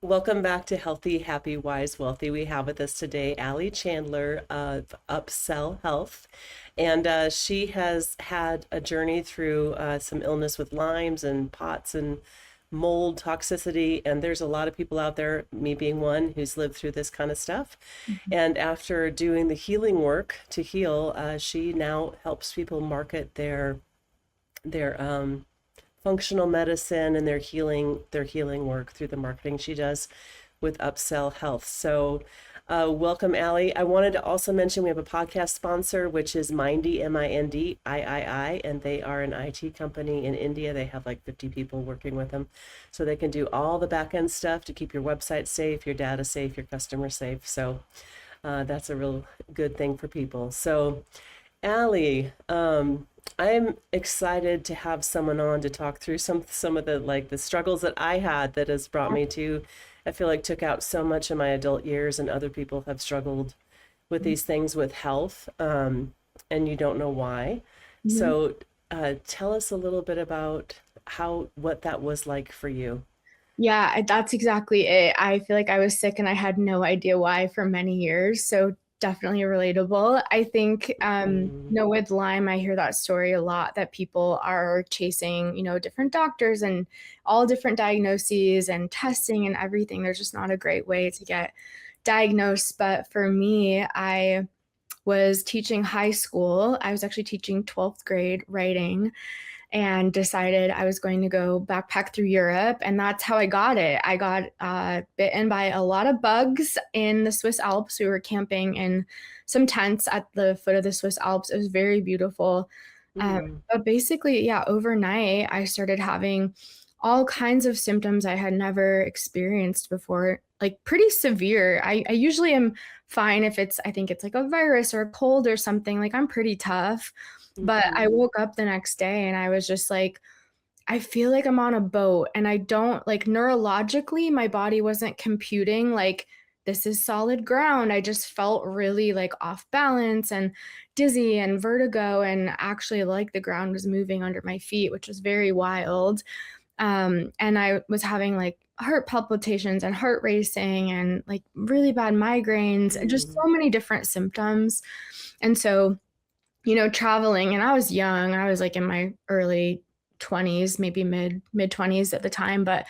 Welcome back to Healthy, Happy, Wise, Wealthy. We have with us today Allie Chandler of Upsell Health. And she has had a journey through some illness with Lymes and POTS and mold toxicity. And there's a lot of people out there, me being one, who's lived through this kind of stuff. And after doing the healing work to heal, she now helps people market their functional medicine and their healing work through the marketing she does with Upsell Health. So welcome, Allie. I wanted to also mention we have a podcast sponsor, which is Mindy, Mindii, and they are an IT company in India. They have like 50 people working with them. So they can do all the back end stuff to keep your website safe, your data safe, your customer safe. So that's a real good thing for people. So Allie, I'm excited to have someone on to talk through some of the struggles that I had that has brought me to, I feel like took out so much in my adult years, and other people have struggled with these things with health, and you don't know why. Mhm. So tell us a little bit about what that was like for you. Yeah, that's exactly it. I feel like I was sick and I had no idea why for many years. So definitely relatable. I think, Mm, with Lyme, I hear that story a lot that people are chasing, different doctors and all different diagnoses and testing and everything. There's just not a great way to get diagnosed. But for me, I was teaching high school. I was actually teaching 12th grade writing and decided I was going to go backpack through Europe. And that's how I got it. I got bitten by a lot of bugs in the Swiss Alps. We were camping in some tents at the foot of the Swiss Alps. It was very beautiful. mm, But basically, yeah, overnight, I started having all kinds of symptoms I had never experienced before, like pretty severe. I usually am fine if I think it's like a virus or a cold or something. Like I'm pretty tough. But I mhm, woke up the next day and I was just like, I feel like I'm on a boat and I don't like neurologically, my body wasn't computing like this is solid ground. I just felt really like off balance and dizzy and vertigo, and actually like the ground was moving under my feet, which was very wild. And I was having like heart palpitations and heart racing and like really bad migraines and just mm, so many different symptoms. And so traveling, and I was young. I was like in my early 20s, maybe mid 20s at the time, but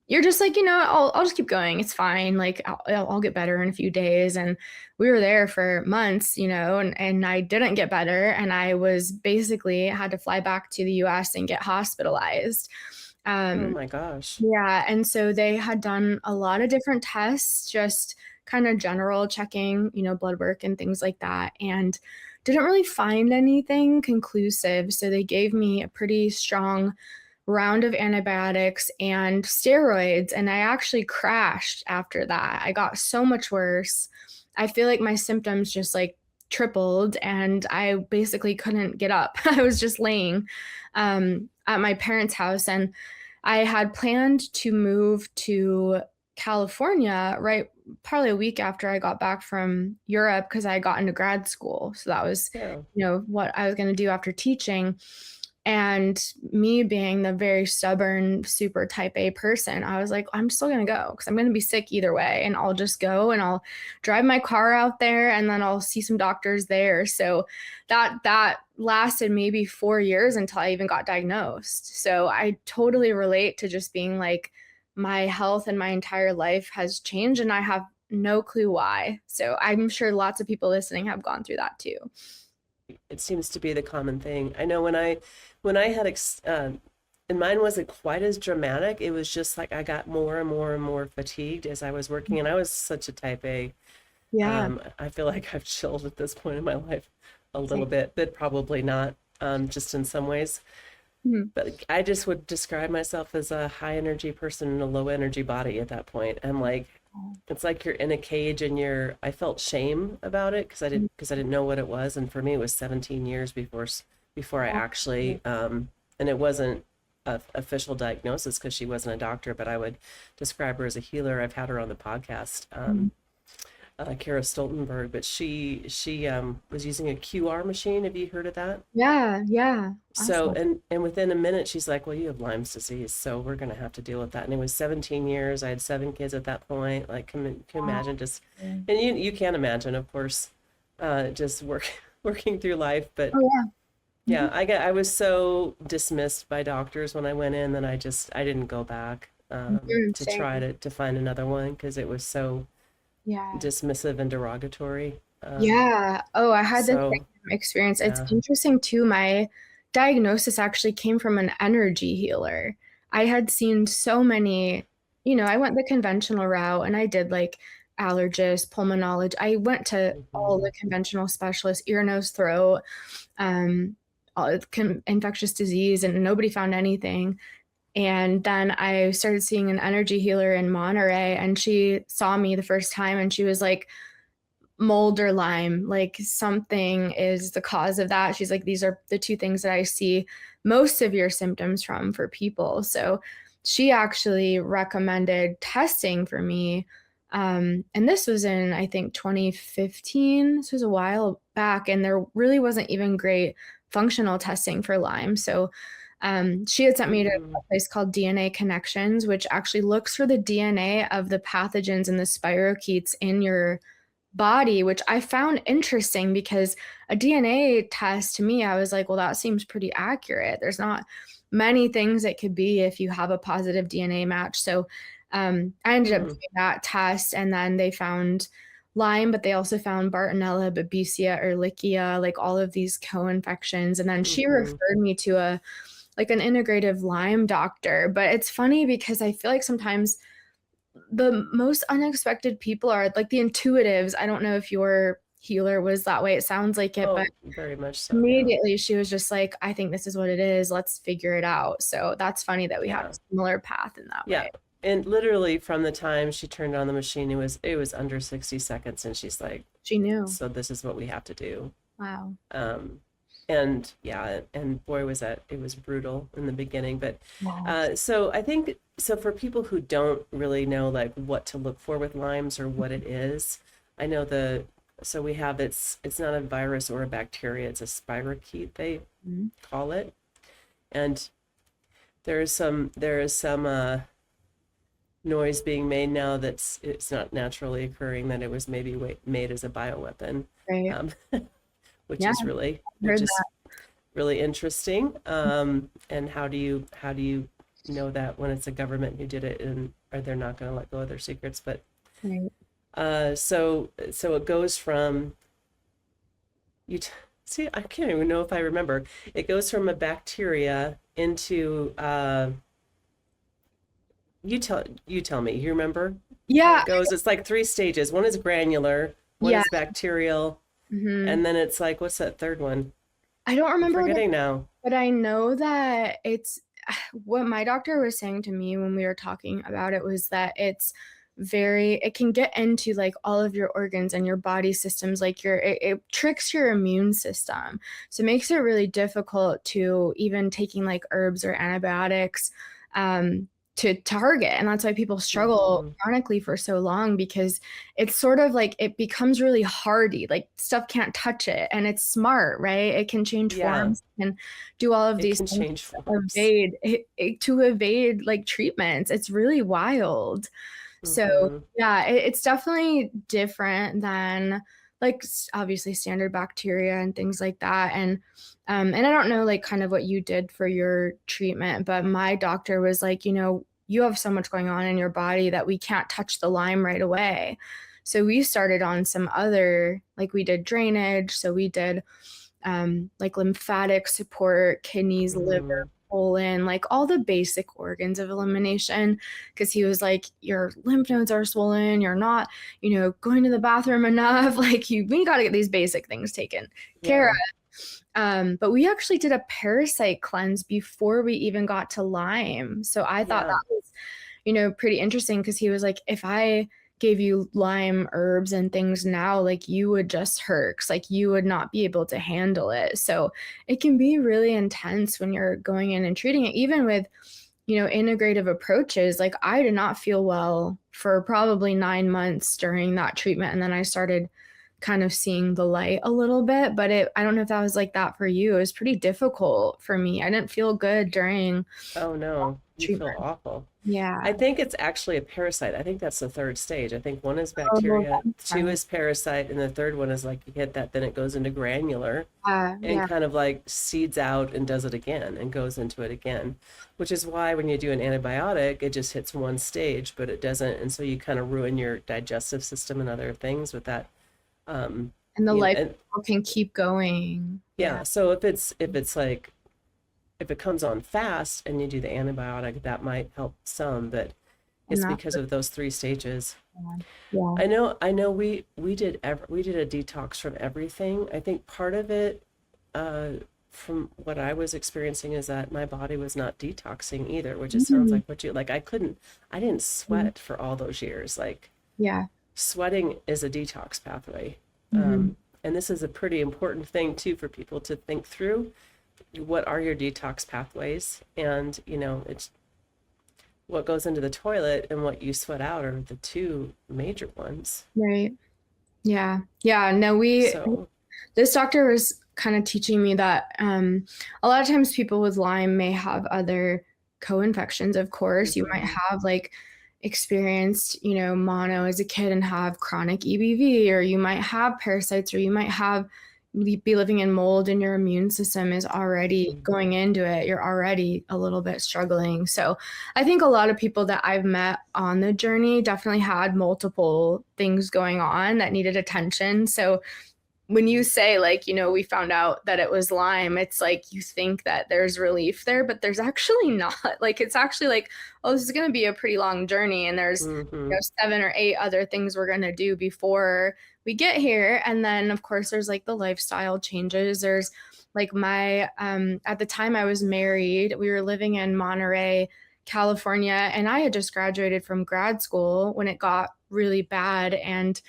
you're just like, I'll just keep going. It's fine. Like I'll get better in a few days. And we were there for months, and I didn't get better. And I was basically had to fly back to the US and get hospitalized. oh Um, my gosh. yeah. And so they had done a lot of different tests, just kind of general checking, blood work and things like that. And didn't really find anything conclusive. So they gave me a pretty strong round of antibiotics and steroids. And I actually crashed after that. I got so much worse. I feel like my symptoms just like tripled and I basically couldn't get up. I was just laying at my parents' house, and I had planned to move to California right probably a week after I got back from Europe because I got into grad school. So that was, Yeah. what I was going to do after teaching. And me being the very stubborn, super type A person, I was like, I'm still going to go because I'm going to be sick either way. And I'll just go and I'll drive my car out there and then I'll see some doctors there. So that lasted maybe 4 years until I even got diagnosed. So I totally relate to just being like, my health and my entire life has changed and I have no clue why. So I'm sure lots of people listening have gone through that too. It seems to be the common thing. I know when I had and mine wasn't quite as dramatic. It was just like I got more and more and more fatigued as I was working, and I was such a type A. Yeah. I feel like I've chilled at this point in my life a little Same. bit, but probably not, just in some ways. Mhm. But I just would describe myself as a high energy person in a low energy body at that point. I'm like, it's like you're in a cage and I felt shame about it because I didn't know what it was. And for me, it was 17 years before I actually, and it wasn't a official diagnosis because she wasn't a doctor, but I would describe her as a healer. I've had her on the podcast. Kara Stoltenberg, but she was using a QR machine. Have you heard of that? Yeah, yeah. So Awesome. and within a minute, she's like, "Well, you have Lyme's disease, so we're gonna have to deal with that." And it was 17 years. I had 7 kids at that point. Like, can you Wow. imagine just, and you can't imagine, of course, just working through life. But Oh yeah. yeah, Mhm. I was so dismissed by doctors when I went in that I didn't go back Mhm, to try same. to find another one because it was so Yeah. dismissive and derogatory. Yeah. Oh, I had the So same experience. It's yeah. interesting too. My diagnosis actually came from an energy healer. I had seen so many, I went the conventional route and I did like allergist, pulmonologist. I went to all the Mhm. conventional specialists, ear, nose, throat, um, infectious disease, and nobody found anything. And then I started seeing an energy healer in Monterey, and she saw me the first time and she was like, mold or Lyme, like something is the cause of that. She's like, these are the two things that I see most severe symptoms from for people. So she actually recommended testing for me. And this was in, I think, 2015. This was a while back, and there really wasn't even great functional testing for Lyme. So she had sent me to Mm. a place called DNA Connections, which actually looks for the DNA of the pathogens and the spirochetes in your body, which I found interesting because a DNA test to me, I was like, well, that seems pretty accurate. There's not many things it could be if you have a positive DNA match. So I ended up Mm. doing that test, and then they found Lyme, but they also found Bartonella, Babesia, Ehrlichia, like all of these co-infections. And then she Mhm. referred me to an integrative Lyme doctor. But it's funny because I feel like sometimes the most unexpected people are like the intuitives. I don't know if your healer was that way. It sounds like it, but Oh, very much so. Yeah. immediately she was just like, I think this is what it is. Let's figure it out. So that's funny that we had a Yeah. similar path in that Yeah. way. And literally from the time she turned on the machine, it was under 60 seconds, and she's like, She knew. "So this is what we have to do." Wow. Um, and yeah, and boy, was that it was brutal in the beginning. But Yes. so I think so for people who don't really know like what to look for with Lyme's or what it is, I know so we have it's not a virus or a bacteria, it's a spirochete they Mhm. call it. And there is some noise being made now that's it's not naturally occurring, that it was maybe made as a bioweapon, Right. um, which Yeah, is really I heard that. really interesting. And how do you know that when it's a government who did it, and are they're not going to let go of their secrets? But Right. so it goes from you t see, I can't even know if I remember. It goes from a bacteria into you tell me. You remember how Yeah. it goes? It's like 3 stages. One is granular, one Yeah. is bacterial, Hmm. and then it's like, what's that third one? I don't I'm remember what it, forgetting now. but I know that it's what my doctor was saying to me when we were talking about it was that it can get into like all of your organs and your body systems, like it tricks your immune system. So it makes it really difficult to even taking like herbs or antibiotics to target. And that's why people struggle Hmm. chronically for so long, because it's sort of like it becomes really hardy, like stuff can't touch it, and it's smart, right? It can change Yeah, forms and do all of it these can things change to forms. evade like treatments. It's really wild. So Hmm. yeah, it's definitely different than like obviously standard bacteria and things like that. And I don't know like kind of what you did for your treatment, but my doctor was like, you have so much going on in your body that we can't touch the Lyme right away. So we started on some other, like we did drainage. So we did like lymphatic support, kidneys, liver, Hmm. colon, like all the basic organs of elimination. Because he was like, your lymph nodes are swollen. You're not, going to the bathroom enough. Like we got to get these basic things taken care Yeah, of. But we actually did a parasite cleanse before we even got to Lyme. So I thought yeah, that was, pretty interesting because he was like, if I gave you Lyme herbs and things now, like you would just hurt, 'cause, like you would not be able to handle it. So it can be really intense when you're going in and treating it, even with integrative approaches. Like I did not feel well for probably 9 months during that treatment. And then I started kind of seeing the light a little bit, but I don't know if that was like that for you. It was pretty difficult for me. I didn't feel good during Oh no, you feel treatment. awful. I Yeah. think it's actually a parasite. I think that's the third stage. I think one is Oh, bacteria, that makes two sense. is parasite, and the third one is like you hit that, then it goes into granular and Yeah. kind of like seeds out and does it again and goes into it again, which is why when you do an antibiotic, it just hits one stage, but it doesn't. And so you kind of ruin your digestive system and other things with that. Um, And the life and cycle can keep going. yeah, Yeah. so if it's like if it comes on fast and you do the antibiotic, that might help some, but And it's that's because of those three stages. yeah. I know we did a detox from everything. I think part of it, uh, from what I was experiencing is that my body was not detoxing either, which it sounds Mhm. like what you like. I didn't sweat for all those years. Like Yeah. sweating is a detox pathway. Mhm. And this is a pretty important thing too for people to think through. What are your detox pathways? And, it's what goes into the toilet and what you sweat out are the two major ones. Right. Yeah. Yeah. No, So, this doctor was kind of teaching me that a lot of times people with Lyme may have other co-infections, of course. You might mhm, have like experienced, mono as a kid and have chronic EBV, or you might have parasites, or you might have be living in mold and your immune system is already mhm. going into it. You're already a little bit struggling. So I think a lot of people that I've met on the journey definitely had multiple things going on that needed attention. So when you say like, we found out that it was Lyme, it's like you think that there's relief there, but there's actually not. Like it's actually like, oh, this is going to be a pretty long journey, and there's 7 or 8 other things we're going to do before we get here. And then of course there's like the lifestyle changes. There's like my at the time I was married, we were living in Monterey, California, and I had just graduated from grad school when it got really bad and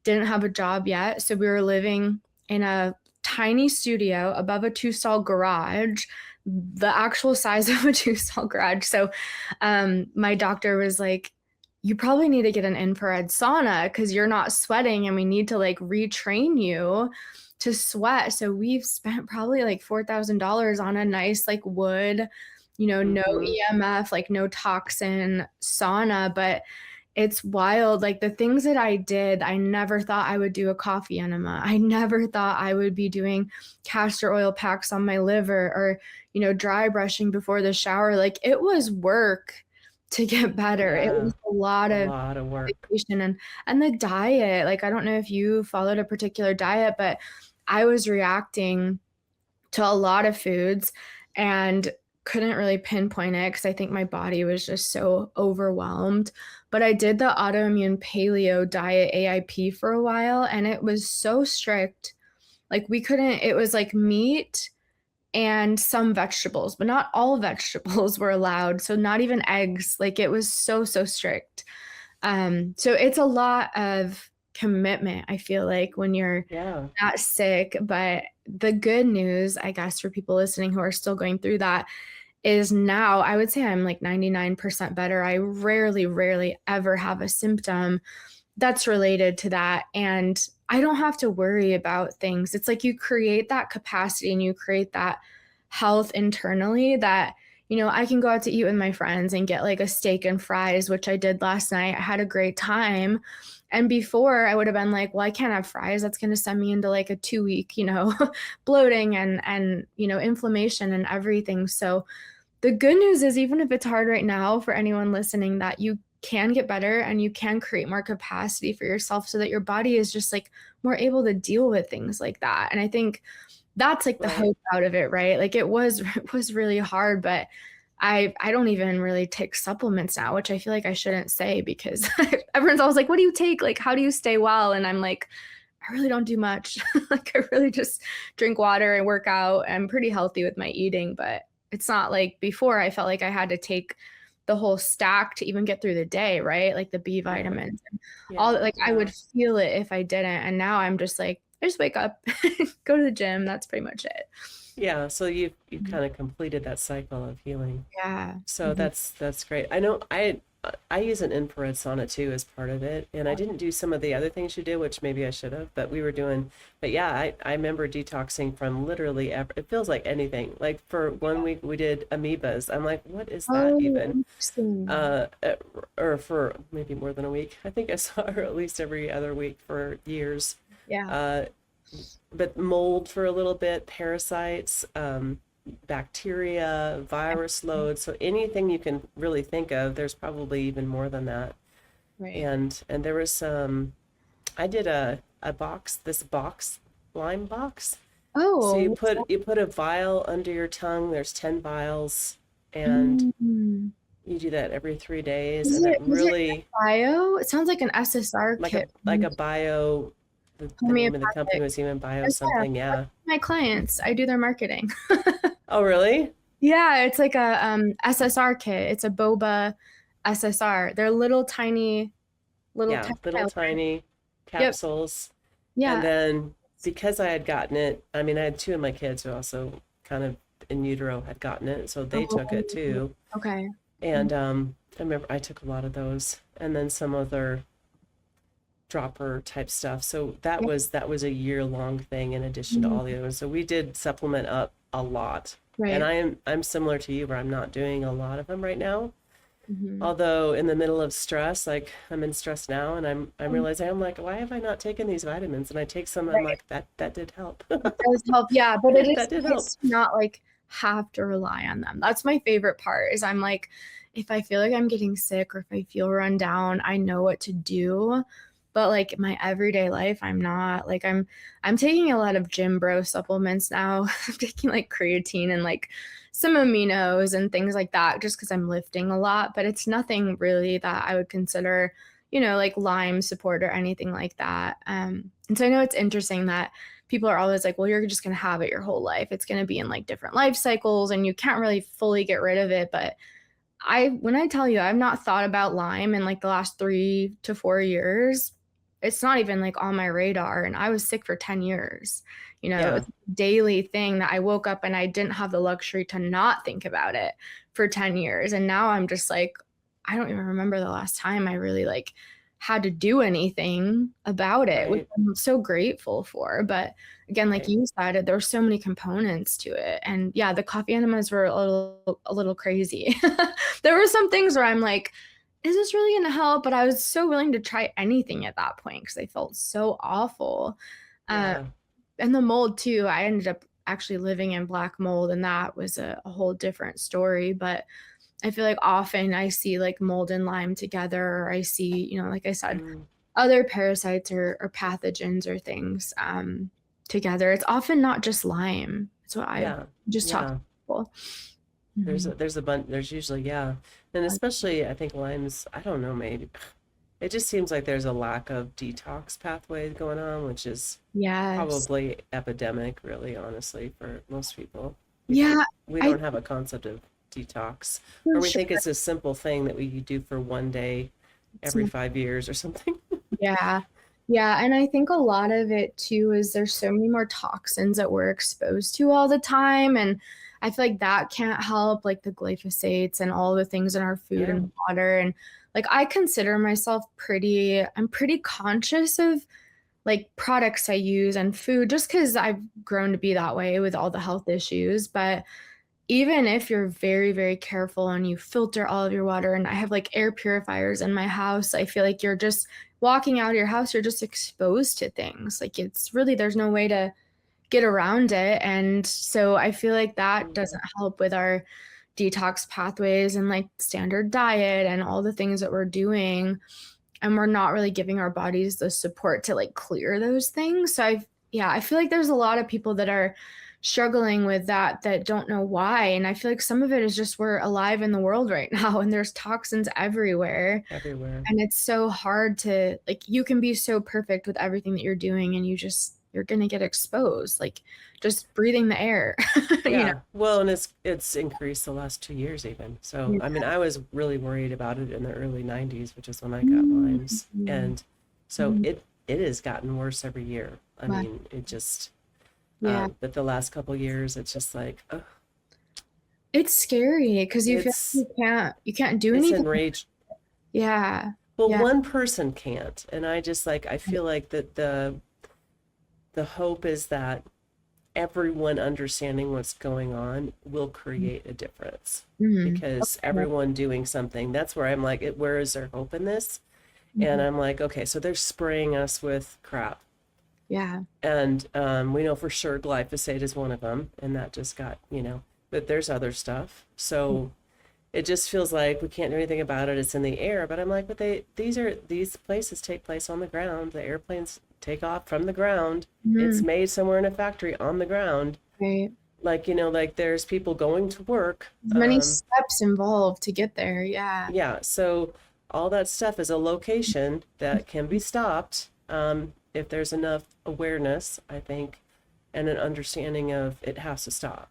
didn't have a job yet. So we were living in a tiny studio above a two-stall garage, the actual size of a two-stall garage. So my doctor was like, you probably need to get an infrared sauna because you're not sweating and we need to like retrain you to sweat. So we've spent probably like $4,000 on a nice like wood, no Mhm. EMF, like no toxin sauna. But it's wild. Like the things that I did, I never thought I would do a coffee enema. I never thought I would be doing castor oil packs on my liver, or, dry brushing before the shower. Like it was work to get better. It Yeah, was a lot a of lot of work. dedication, and the diet. Like I don't know if you followed a particular diet, but I was reacting to a lot of foods and couldn't really pinpoint it because I think my body was just so overwhelmed. But I did the autoimmune paleo diet AIP for a while, and it was so strict. Like we couldn't, it was like meat and some vegetables, but not all vegetables were allowed. So not even eggs. Like it was so, so strict. So it's a lot of commitment, I feel like, when you're Yeah. not sick. But the good news, I guess, for people listening who are still going through that is now I would say I'm like 99% better. I rarely, rarely ever have a symptom that's related to that. And I don't have to worry about things. It's like you create that capacity and you create that health internally that, I can go out to eat with my friends and get like a steak and fries, which I did last night. I had a great time. And before I would have been like, well, I can't have fries. That's going to send me into like a 2 week, bloating and, inflammation and everything. So the good news is, even if it's hard right now for anyone listening, that you can get better and you can create more capacity for yourself so that your body is just like more able to deal with things like that. And I think that's like the Right. hope out of it, right? Like it was it was really hard, but I don't even really take supplements now, which I feel like I shouldn't say because everyone's always like, what do you take? Like, how do you stay well? And I'm like, I really don't do much. Like I really just drink water and work out. I'm pretty healthy with my eating, but it's not like before I felt like I had to take the whole stack to even get through the day, right? Like the B Yeah. vitamins and all Yeah. that. Like I Yeah. would feel it if I didn't. And now I'm just like, I just wake up, go to the gym. That's pretty much it. Yeah, so you kind of completed that cycle of healing. Yeah. So Mhm. that's great. I know I use an infrared sauna too as part of it, and I didn't do some of the other things you did, which maybe I should have, but we were doing. But yeah, I remember detoxing from literally it feels like anything. Like for 1 week we did amoebas. I'm like, what is that Oh, even? interesting. Uh, uh, or for maybe more than a week. I think I saw her at least every other week for years. Yeah. Uh, but mold for a little bit, parasites, bacteria, virus loads. So anything you can really think of, there's probably even more than that. Right. And there was I did a box, this box, Lyme box. So Oh, you put a vial under your tongue. There's 10 vials, and mm. you do that every 3 days, and it Was it really bio? It sounds like an SSR kit. like a bio. The name of the company Homeopathic. was even bio Yes, yeah. something. That's Yeah. my clients. I do their marketing. Oh, really? Yeah, it's like a SSR kit. It's a boba SSR. They're little Yeah, tiny little vials. tiny Yep. capsules. And Yeah. then because I had gotten it, I mean, I had two of my kids who also kind of in utero had gotten it, so they took Oh, it too. okay. And I remember I took a lot of those, and then some other dropper type stuff. So Yeah, that was a year-long thing in addition to mm, all the others. So we did supplement up a lot. And right. I'm similar to you where I'm not doing a lot of them right now. Mhm. Although in the middle of stress, like I'm in stress now, and I'm realizing I'm like, why have I not taken these vitamins? And I take some, and I'm Right. like, that did help. It does help. Yeah, but it is That did help. nice to not like have to rely on them. That's my favorite part is I'm like, if I feel like I'm getting sick or if I feel run down, I know what to do. But like my everyday life, I'm not like I'm taking a lot of gym bro supplements now. I'm taking like creatine and like some aminos and things like that just because I'm lifting a lot. But it's nothing really that I would consider, like Lyme support or anything like that. And so I know it's interesting that people are always like, well, you're just going to have it your whole life. It's going to be in like different life cycles and you can't really fully get rid of it. But when I tell you, I've not thought about Lyme in like the last 3 to 4 years. It's not even like on my radar. And I was sick for 10 years. Yeah, It's a daily thing that I woke up and I didn't have the luxury to not think about it for 10 years. And now I'm just like, I don't even remember the last time I really like had to do anything about it, which right, I'm so grateful for. But again, like right. you said, there were so many components to it. And yeah, the coffee enemas were a little crazy. There were some things where I'm like, is this really going to help? But I was so willing to try anything at that point because I felt so awful. Uh, Yeah. and the mold too, I ended up actually living in black mold, and that was a whole different story. But I feel like often I see like mold and Lyme together, or I see, like I said, Mm, other parasites or pathogens or things together. It's often not just Lyme. It's what I've yeah. just talked to Yeah. people. Mhm. There's a bunch, there's usually, yeah. And especially I think Lyme's, I don't know, maybe it just seems like there's a lack of detox pathways going on, which is Yes. probably epidemic, really, honestly, for most people. Yeah, We I don't have a concept of detox, for or we sure. think it's a simple thing that we do for 1 day It's every not, 5 years or something. yeah. Yeah. And I think a lot of it too is there's so many more toxins that we're exposed to all the time. And I feel like that can't help, like the glyphosates and all the things in our food Yeah. and water. And like I consider myself I'm pretty conscious of like products I use and food just because I've grown to be that way with all the health issues. But even if you're very, very careful and you filter all of your water, and I have like air purifiers in my house, I feel like you're just walking out of your house, you're just exposed to things. Like it's really, there's no way to get around it. And so I feel like that Mhm. doesn't help with our detox pathways and like standard diet and all the things that we're doing, and we're not really giving our bodies the support to like clear those things. So I feel like there's a lot of people that are struggling with that don't know why. And I feel like some of it is just we're alive in the world right now and there's toxins everywhere. Everywhere. And it's so hard to like you can be so perfect with everything that you're doing and you're gonna get exposed. Like just breathing the air, you know. Yeah. Well, and it's increased the last 2 years even. So, I mean, I was really worried about it in the early 90s, which is when I got Lyme's. Mhm. And so Mhm. it has gotten worse every year. I Wow. mean, it just Yeah. But the last couple years, it's just like, It's scary because you feel it's like you can't do it's anything. enraged. Yeah. Well, Yeah. one person can't, and I just like I feel like that the hope is that everyone understanding what's going on will create a difference Mm-hmm. because everyone doing something, that's where I'm like, where is there hope in this? And I'm like, okay, so they're spraying us with crap. Yeah. And we know for sure glyphosate is one of them, and that just got, but there's other stuff. So it just feels like we can't do anything about it. It's in the air, but I'm like, but these places take place on the ground. The airplanes take off from the ground. It's Mm-hmm. made somewhere in a factory on the ground. Right. Like, like there's people going to work. There's many steps involved to get there. Yeah. Yeah, so all that stuff is a location that can be stopped if there's enough awareness, I think, and an understanding of it has to stop.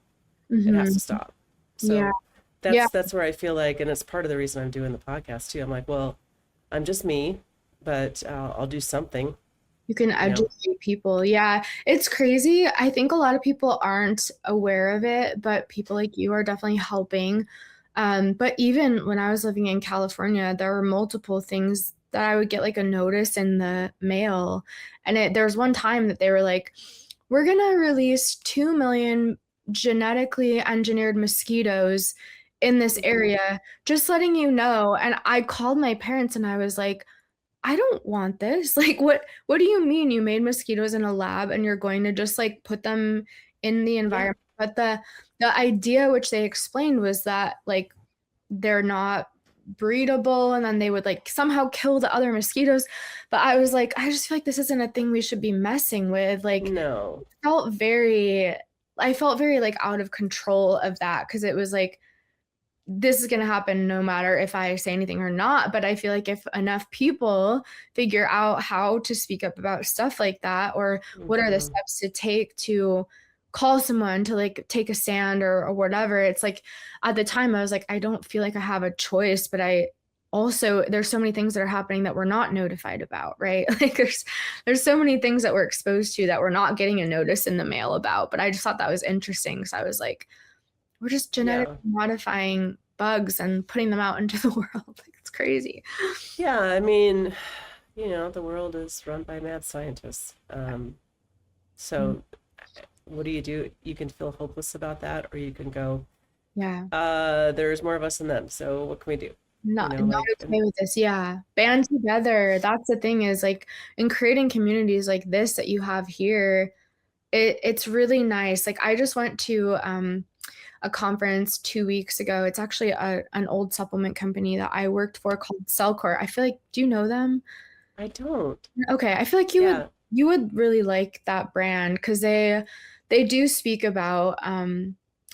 It has to Mm-hmm. stop. Yeah. So Yeah. that's where I feel like, and it's part of the reason I'm doing the podcast too. I'm like, well, I'm just me, but I'll do something, You can you know. educate people. Yeah, it's crazy. I think a lot of people aren't aware of it, but people like you are definitely helping. But even when I was living in California, there were multiple things that I would get like a notice in the mail. And there was one time that they were like, we're gonna release 2 million genetically engineered mosquitoes in this Mhm. area, just letting you know. And I called my parents and I was like, I don't want this. Like, what do you mean you made mosquitoes in a lab and you're going to just like put them in the Yeah, environment? But the idea which they explained was that like they're not breedable and then they would like somehow kill the other mosquitoes. But I was like, I just feel like this isn't a thing we should be messing with. Like no, felt very I felt very like out of control of that because it was like this is going to happen no matter if I say anything or not. But I feel like if enough people figure out how to speak up about stuff like that, or what are the hmm steps to take to call someone to like take a stand or whatever, it's like at the time I was like, I don't feel like I have a choice, but I also there's so many things that are happening that we're not notified about, right? Like there's so many things that we're exposed to that we're not getting a notice in the mail about. But I just thought that was interesting because I was like, we're just genetically yeah, modifying bugs and putting them out into the world. Like it's crazy. yeah. I mean, the world is run by mad scientists. So what do? You can feel hopeless about that, or you can go, Yeah. there's more of us than them. So what can we do? Not Like, okay with this. Yeah. Band together. That's the thing is like in creating communities like this that you have here, it's really nice. Like I just went to a conference 2 weeks ago. It's actually an old supplement company that I worked for called Cellcore. I feel like, do you know them? I don't. Okay, I feel like you would Yeah. you would really like that brand because they do speak about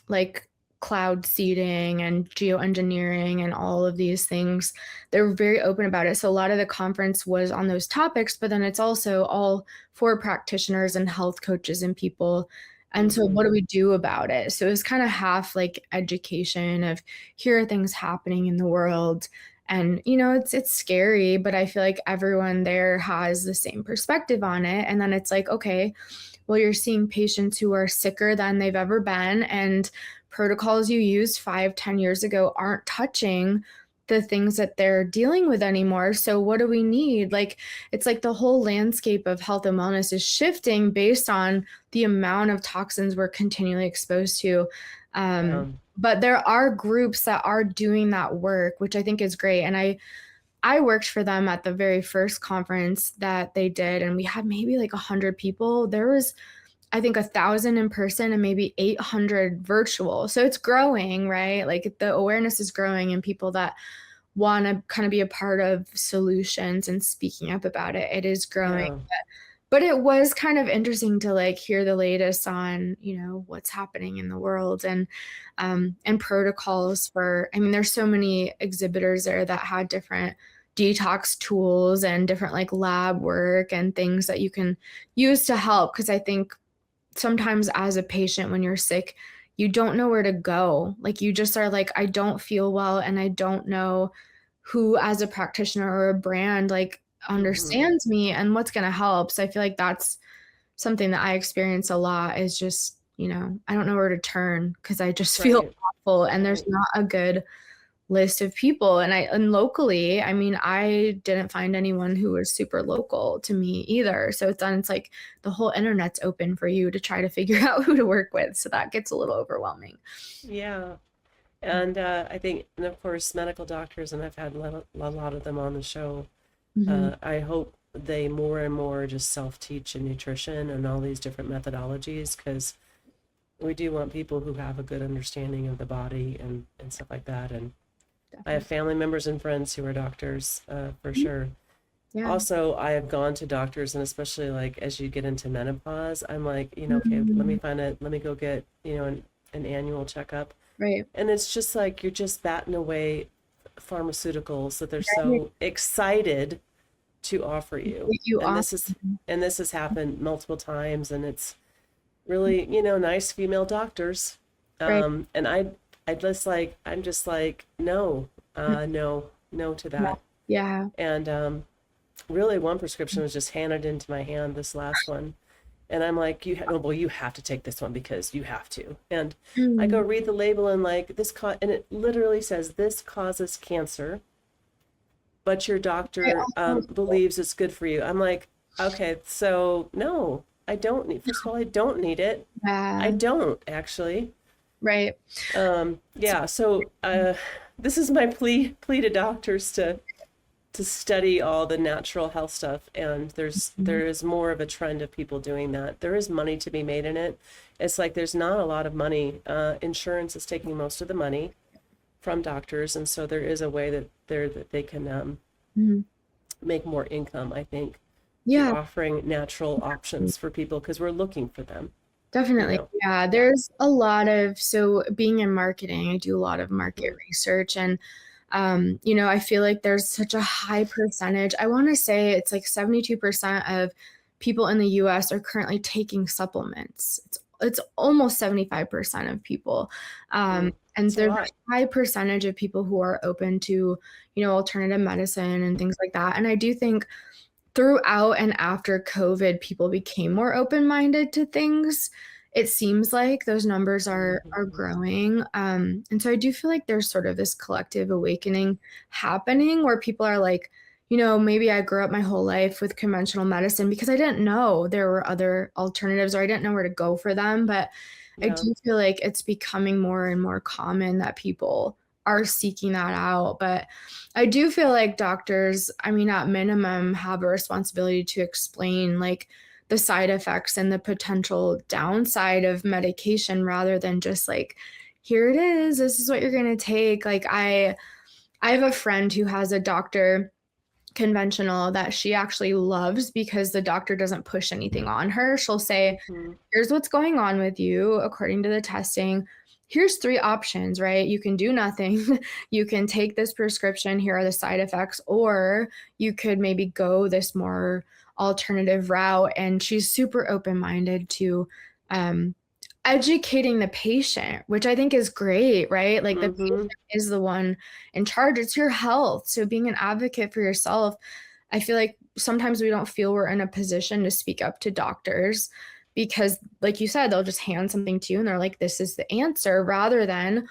like cloud seeding and geoengineering and all of these things. They're very open about it. So a lot of the conference was on those topics, but then it's also all for practitioners and health coaches and people. And so hmm what do we do about it? So it was kind of half like education of here are things happening in the world and it's scary, but I feel like everyone there has the same perspective on it. And then it's like, okay, well, you're seeing patients who are sicker than they've ever been, and protocols you used 5, 10 years ago aren't touching the things that they're dealing with anymore. So what do we need? Like it's like the whole landscape of health and wellness is shifting based on the amount of toxins we're continually exposed to. But there are groups that are doing that work, which I think is great. And I worked for them at the very first conference that they did, and we had maybe like 100 people. There was, I think, 1,000 in person and maybe 800 virtual. So it's growing, right? Like the awareness is growing, and people that want to kind of be a part of solutions and speaking up about it, it is growing. Yeah. But it was kind of interesting to like hear the latest on, what's happening in the world and protocols for, I mean, there's so many exhibitors there that had different detox tools and different like lab work and things that you can use to help. Cause I think sometimes as a patient, when you're sick, you don't know where to go. Like you just are like, I don't feel well and I don't know who as a practitioner or a brand like hmm understands me and what's going to help. So I feel like that's something that I experience a lot is just, I don't know where to turn because I just feel Right. awful, and there's Right. not a good list of people. And locally, I mean, I didn't find anyone who was super local to me either. So it's like the whole internet's open for you to try to figure out who to work with. So that gets a little overwhelming. Yeah. And I think, and of course, medical doctors, and I've had a lot of them on the show. Hmm. I hope they more and more just self-teach in nutrition and all these different methodologies, because we do want people who have a good understanding of the body and stuff like that. And I have Definitely. family members and friends who are doctors, for sure. Yeah. Also, I have gone to doctors, and especially like as you get into menopause, I'm like, okay, Mhm. let me go get, an annual checkup. Right. And it's just like you're just batting away pharmaceuticals that they're Right. so excited to offer you. Get you And off. this has happened multiple times, and it's really, nice female doctors. Right. And I'm just like, no, no to Yeah. that. Yeah. And really, one prescription was just handed into my hand, this last one. And I'm like, well, you have to take this one because you have to. And I go Mm. read the label, and like and it literally says this causes cancer, but your Right. doctor Also, believes it's good for you. I'm like, okay, so no, I don't need. First of all, I don't need it. I yeah. don't actually. Right. Yeah. So this is my plea to doctors to study all the natural health stuff, and Mhm. there is more of a trend of people doing that. There is money to be made in it. It's like there's not a lot of money. Insurance is taking most of the money from doctors, and so there is a way that they can Mhm. make more income, I think, through Yeah. offering natural options for people, because we're looking for them, you Definitely. know. Yeah, Yeah. there's a lot of, so being in marketing, I do a lot of market Mhm. research, and I feel like there's such a high percentage. I want to say it's like 72% of people in the US are currently taking supplements. It's almost 75% of people. And It's a there's lot. a high percentage of people who are open to, alternative medicine and things like that. And I do think throughout and after COVID, people became more open-minded to things. It seems like those numbers are Mhm. growing, and so I do feel like there's sort of this collective awakening happening where people are like, maybe I grew up my whole life with conventional medicine because I didn't know there were other alternatives, or I didn't know where to go for them, but I Yeah. do feel like it's becoming more and more common that people are seeking that out. But I do feel like doctors, I mean, at minimum, have a responsibility to explain like the side effects and the potential downside of medication rather than just like, here it is, this is what you're going to take. Like I have a friend who has a doctor conventional that she actually loves because the doctor doesn't push anything on her. She'll say, Hmm. here's what's going on with you according to the testing. Here's three options, right? You can do nothing. You can take this prescription. Here are the side effects. Or you could maybe go this more alternative route. And she's super open minded to um, educating the patient, which I think is great, right? Like the patient Hmm. is the one in charge. It's your health. So being an advocate for yourself, I feel like sometimes we don't feel we're in a position to speak up to doctors because, like you said, they'll just hand something to you and they're like, this is the answer, rather than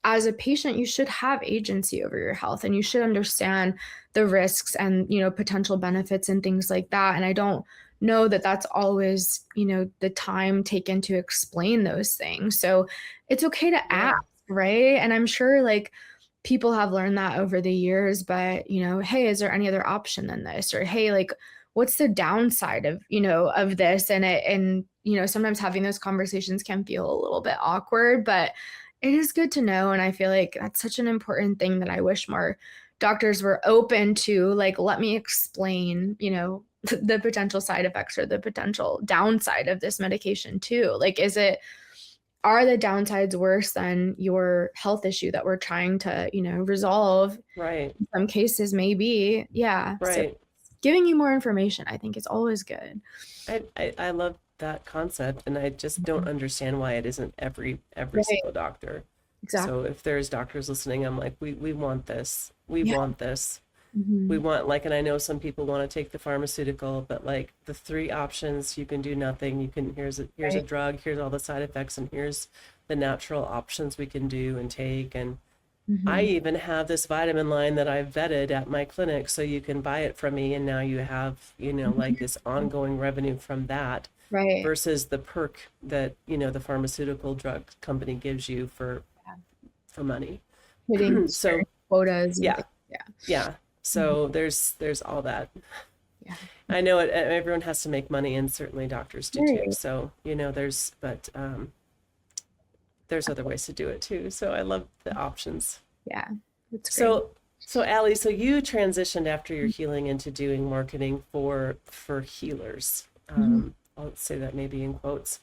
as a patient, you should have agency over your health and you should understand the risks and, potential benefits and things like that. And I don't know that that's always, the time taken to explain those things. So it's okay to Yeah. ask, right? And I'm sure like people have learned that over the years, but, hey, is there any other option than this? Or hey, like what's the downside of, of this? And sometimes having those conversations can feel a little bit awkward, but it is good to know, and I feel like that's such an important thing that I wish more doctors were open to, like, let me explain, the potential side effects or the potential downside of this medication too. Like, are the downsides worse than your health issue that we're trying to, resolve? Right. In some cases, maybe. Yeah. So Right. giving you more information, I think is always good. I love that concept, and I just don't Mhm. understand why it isn't every Right. single doctor. So Exactly. if there's doctors listening, I'm like, we want this. We Yeah. want this. We Mhm. want like, and I know some people want to take the pharmaceutical, but like the three options, you can do nothing. You can, here's a Right. drug, here's all the side effects, and here's the natural options we can do and take. And I Mhm. even have this vitamin line that I've vetted at my clinic, so you can buy it from me, and now you have, like this Mhm. ongoing revenue from that Right. versus the perk that, the pharmaceutical drug company gives you Yeah. for money. Hitting certain So, quotas and yeah, things. Yeah. yeah. Mhm. So there's all that. Yeah. I know everyone has to make money, and certainly doctors do too. Right. So, there's other ways to do it too. So I love the options. Yeah. That's great. So, Allie, so you transitioned after your healing into doing marketing for healers. Mhm. I'll say that maybe in quotes,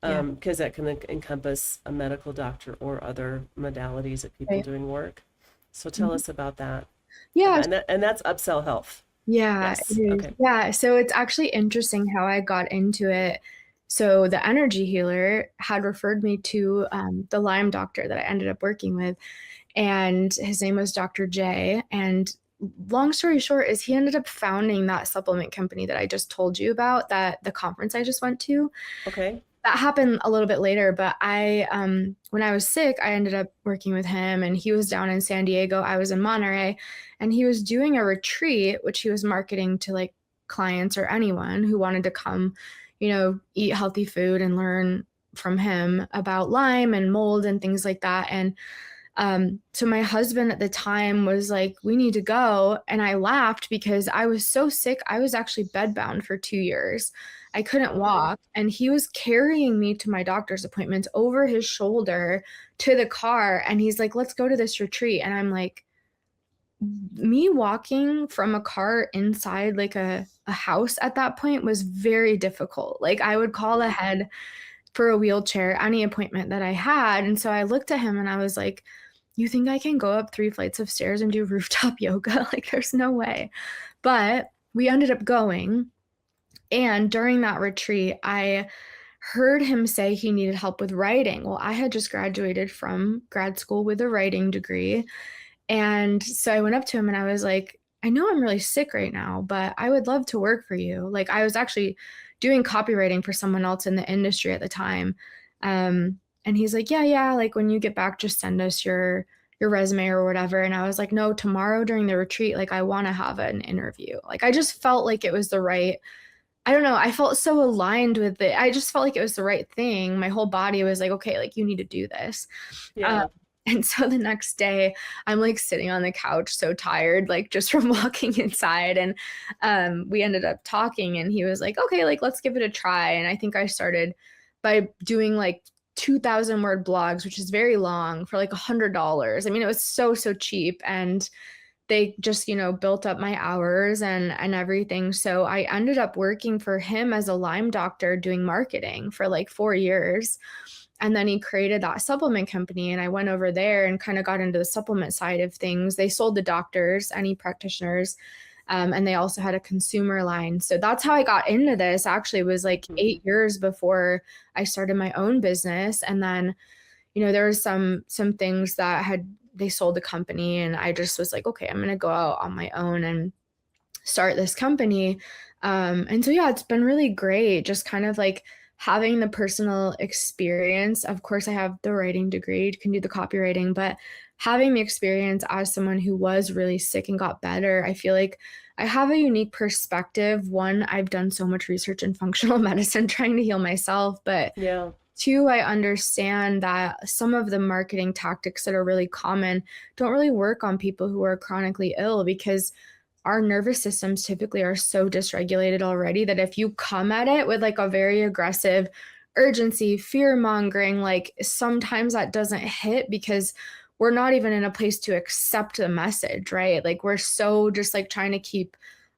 Yeah. because that can encompass a medical doctor or other modalities of people Right. doing work. So tell Mhm. us about that. Yeah. And that's Upsell Health. Yeah, it Yes. is. Okay. Yeah, so it's actually interesting how I got into it. So the energy healer had referred me to the Lyme doctor that I ended up working with, and his name was Dr. J. And long story short is he ended up founding that supplement company that I just told you about, that the conference I just went to. Okay. That happened a little bit later, but when I was sick, I ended up working with him, and he was down in San Diego. I was in Monterey, and he was doing a retreat, which he was marketing to like clients or anyone who wanted to come, eat healthy food and learn from him about Lyme and mold and things like that. And so my husband at the time was like, we need to go. And I laughed because I was so sick. I was actually bedbound for 2 years. I couldn't Oh, walk. And he was carrying me to my doctor's appointments over his shoulder to the car. And he's like, let's go to this retreat. And I'm like, me walking from a car inside like a house at that point was very difficult. Like I would call ahead for a wheelchair, any appointment that I had. And so I looked at him and I was like, you think I can go up 3 flights of stairs and do rooftop yoga? Like, there's no way. But we ended up going. And during that retreat, I heard him say he needed help with writing. Well, I had just graduated from grad school with a writing degree. And so I went up to him and I was like, I know I'm really sick right now, but I would love to work for you. Like I was actually doing copywriting for someone else in the industry at the time. And he's like, yeah, yeah, like when you get back, just send us your resume or whatever. And I was like, no, tomorrow during the retreat, like I want to have an interview. Like I just felt like it was the right, I don't know, I felt so aligned with it. I just felt like it was the right thing. My whole body was like, okay, like you need to do this. Um, yeah. and so the next day, I'm like sitting on the couch, so tired, like just from walking inside. And we ended up talking, and he was like, okay, like let's give it a try. And I think I started by doing like 2,000 word blogs, which is very long, for like $100. I mean, it was so, so cheap. And they just, built up my hours and everything. So I ended up working for him as a Lyme doctor doing marketing for like 4 years. And then he created that supplement company, and I went over there and kind of got into the supplement side of things. They sold to doctors, any practitioners, and they also had a consumer line. So that's how I got into this. Actually, it was like Mhm. 8 years before I started my own business. And then, there was some things that had they sold the company, and I just was like, okay, I'm gonna go out on my own and start this company. And so, yeah, it's been really great just kind of like having the personal experience. Of course, I have the writing degree, can do the copywriting, but having the experience as someone who was really sick and got better, I feel like I have a unique perspective. One, I've done so much research in functional medicine trying to heal myself, but Yeah. two, I understand that some of the marketing tactics that are really common don't really work on people who are chronically ill, because our nervous systems typically are so dysregulated already that if you come at it with like a very aggressive urgency, fear mongering, like sometimes that doesn't hit because we're not even in a place to accept the message, right? Like we're so just like trying to keep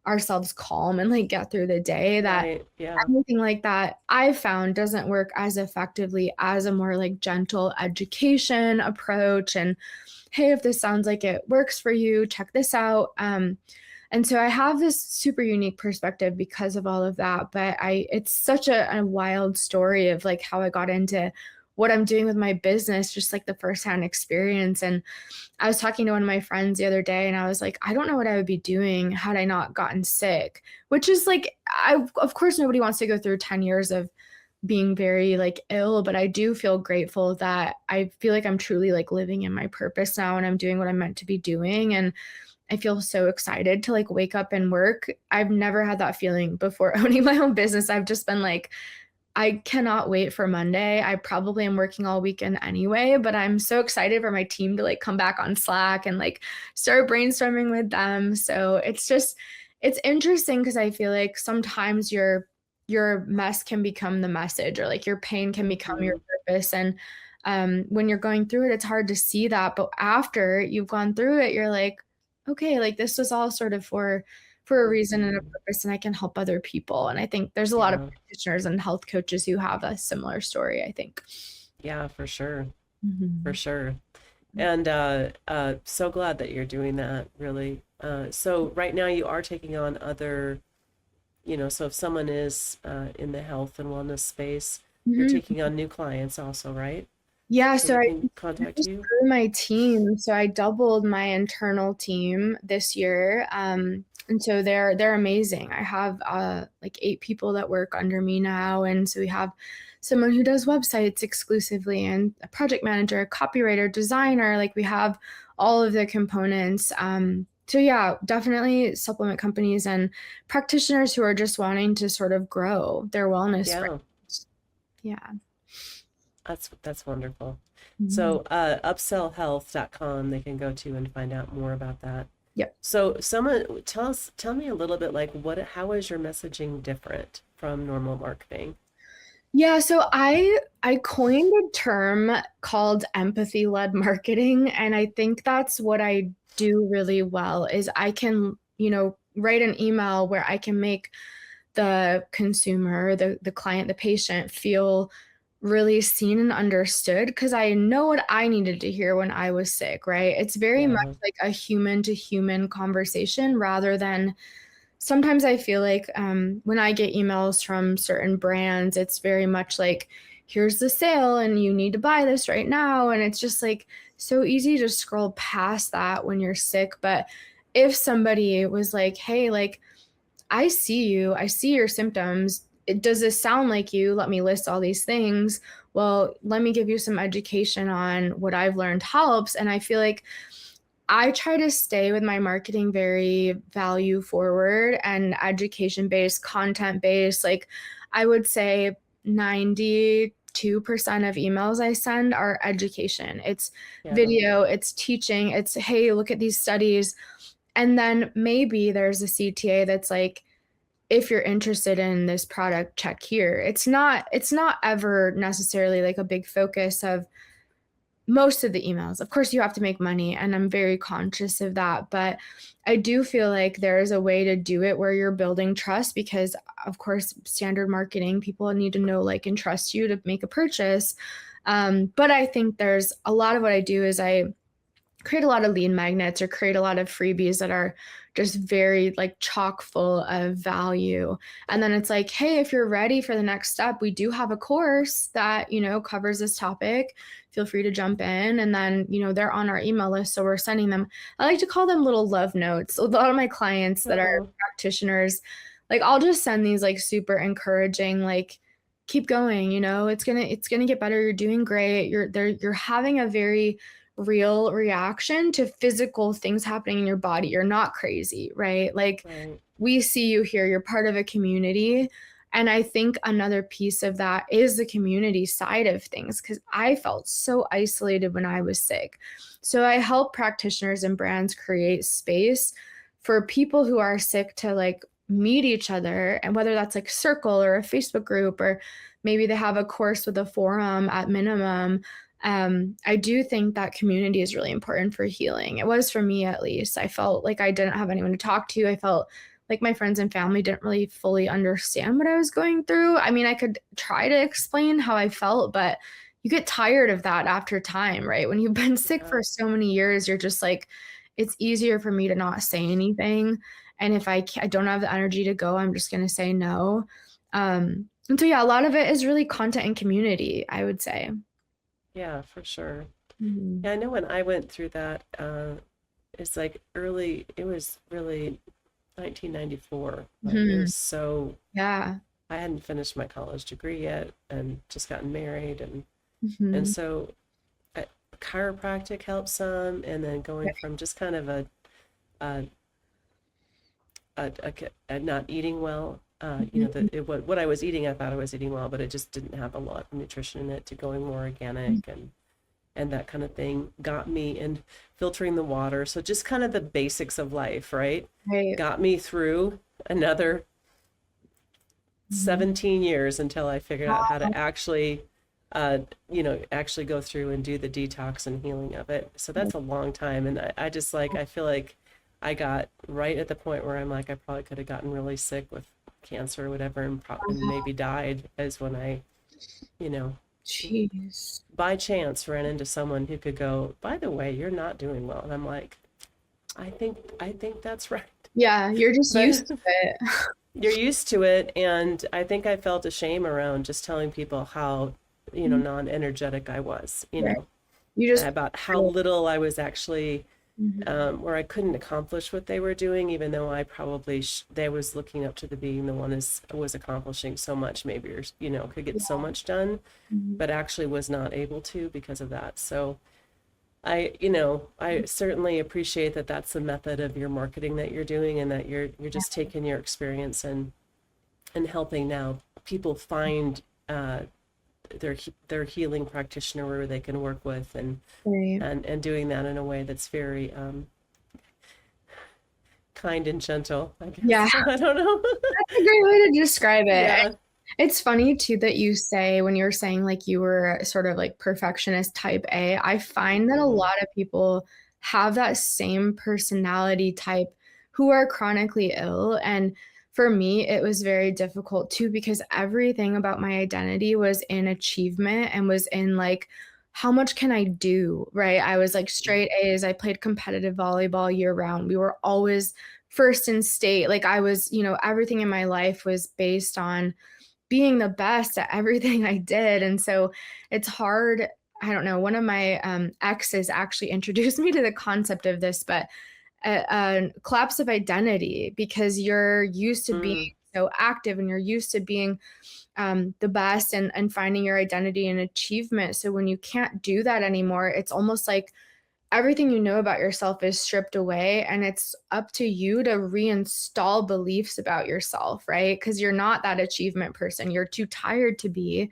ourselves calm and like get through the day that Right. Yeah. anything like that I've found doesn't work as effectively as a more like gentle education approach. And hey, if this sounds like it works for you, check this out. And so I have this super unique perspective because of all of that. But it's such a wild story of like how I got into what I'm doing with my business, just like the firsthand experience. And I was talking to one of my friends the other day and I was like, I don't know what I would be doing had I not gotten sick, which is like, of course, nobody wants to go through 10 years of being very like ill, but I do feel grateful that I feel like I'm truly like living in my purpose now and I'm doing what I'm meant to be doing. And I feel so excited to like wake up and work. I've never had that feeling before owning my own business. I've just been like, I cannot wait for Monday. I probably am working all weekend anyway, but I'm so excited for my team to like come back on Slack and like start brainstorming with them. So it's interesting because I feel like sometimes your mess can become the message, or like your pain can become your Mhm. purpose. And when you're going through it, it's hard to see that. But after you've gone through it, you're like, okay, like this was all sort of for a reason and a Mhm. purpose, and I can help other people. And I think there's a lot of Yeah. practitioners and health coaches who have a similar story, I think. Yeah, for sure. For Mhm. sure. And so glad that you're doing that, really. So right now you are taking on other, so if someone is in the health and wellness space, you're Mhm. taking on new clients also, right? Yeah, So so they I can contact just you? grew my team. So I doubled my internal team this year. And so they're amazing. I have like 8 people that work under me now. And so we have someone who does websites exclusively, and a project manager, a copywriter, designer. Like we have all of the components. So yeah, definitely supplement companies and practitioners who are just wanting to sort of grow their wellness Yeah, brands. Yeah. that's wonderful. Mhm. So upsellhealth.com they can go to and find out more about that. Yep. So someone tell me a little bit like how is your messaging different from normal marketing? Yeah, so I coined a term called empathy-led marketing, and I think that's what I do really well is I can, write an email where I can make the consumer, the client, the patient feel really seen and understood because I know what I needed to hear when I was sick, right? It's very much Yeah. like a human to human conversation rather than sometimes I feel like when I get emails from certain brands, it's very much like, here's the sale and you need to buy this right now. And it's just like so easy to scroll past that when you're sick. But if somebody was like, hey, like, I see you, I see your symptoms. Does this sound like you? Let me list all these things. Well, let me give you some education on what I've learned helps. And I feel like I try to stay with my marketing very value forward and education based, content based. Like I would say 92% of emails I send are education. It's Yeah. video, it's teaching, it's, hey, look at these studies. And then maybe there's a CTA that's like, if you're interested in this product, check here. It's not ever necessarily like a big focus of most of the emails. Of course, you have to make money, and I'm very conscious of that. But I do feel like there is a way to do it where you're building trust because, of course, standard marketing, people need to know, like, and trust you to make a purchase. But I think there's a lot of what I do is I create a lot of lead magnets or create a lot of freebies that are just very like chock full of value. And then it's like, hey, if you're ready for the next step, we do have a course that, covers this topic. Feel free to jump in. And then, they're on our email list. So we're sending them, I like to call them little love notes. A lot of my clients that are Oh, practitioners, like I'll just send these like super encouraging, like, keep going, it's gonna get better. You're doing great. You're having a very real reaction to physical things happening in your body. You're not crazy, right? Like right. we see you here, you're part of a community. And I think another piece of that is the community side of things because I felt so isolated when I was sick. So I help practitioners and brands create space for people who are sick to like meet each other, and whether that's like circle or a Facebook group, or maybe they have a course with a forum at minimum. I do think that community is really important for healing. It was for me, at least. I felt like I didn't have anyone to talk to. I felt like my friends and family didn't really fully understand what I was going through. I mean, I could try to explain how I felt, but you get tired of that after time, right? When you've been sick Yeah. for so many years, you're just like, it's easier for me to not say anything. And if I don't have the energy to go, I'm just going to say no. And so, yeah, a lot of it is really content and community, I would say. Yeah, for sure. Mhm. Yeah, I know when I went through that, it's like it was really 1994. Like it Mhm. was so, Yeah. I hadn't finished my college degree yet and just gotten married. And Mhm. so I, chiropractic helped some. And then going from just kind of a, a not eating well, Mhm. what I was eating, I thought I was eating well, but it just didn't have a lot of nutrition in it, to going more organic and that kind of thing got me, and filtering the water. So just kind of the basics of life, right? Right. Got me through another Mhm. 17 years until I figured out how Wow. to actually, actually go through and do the detox and healing of it. So that's a long time. And I just like, I feel like I got right at the point where I'm like, I probably could have gotten really sick with cancer or whatever, and maybe died, as when I, you know, Jeez. by chance ran into someone who could go, by the way, you're not doing well. And I'm like, I think that's right. Yeah, you're just But used to it. you're used to it. And I think I felt a shame around just telling people how, non-energetic I was, Right. You just about how little I was actually, Mhm. where I couldn't accomplish what they were doing, even though I probably they was looking up to the being the one is was accomplishing so much, maybe, or could get so much done, Mhm. but actually was not able to because of that. So I certainly appreciate that that's the method of your marketing that you're doing, and that you're just taking your experience and helping now people find their healing practitioner where they can work with, Right. and doing that in a way that's very kind and gentle, I Yeah, guess. I don't know. that's a great way to describe it. Yeah. It's funny too that you say when you were saying like you were sort of like perfectionist type A. I find that a Hmm. lot of people have that same personality type who are chronically ill. And for me, it was very difficult too because everything about my identity was in achievement and was in like, how much can I do? Right. I was like straight A's. I played competitive volleyball year round. We were always first in state. Like I was, everything in my life was based on being the best at everything I did. And so it's hard. I don't know. One of my exes actually introduced me to the concept of this, but a collapse of identity because you're used to being Mm, so active and you're used to being the best and finding your identity and achievement. So when you can't do that anymore, it's almost like everything you know about yourself is stripped away and it's up to you to reinstall beliefs about yourself, right? Because you're not that achievement person. You're too tired to be.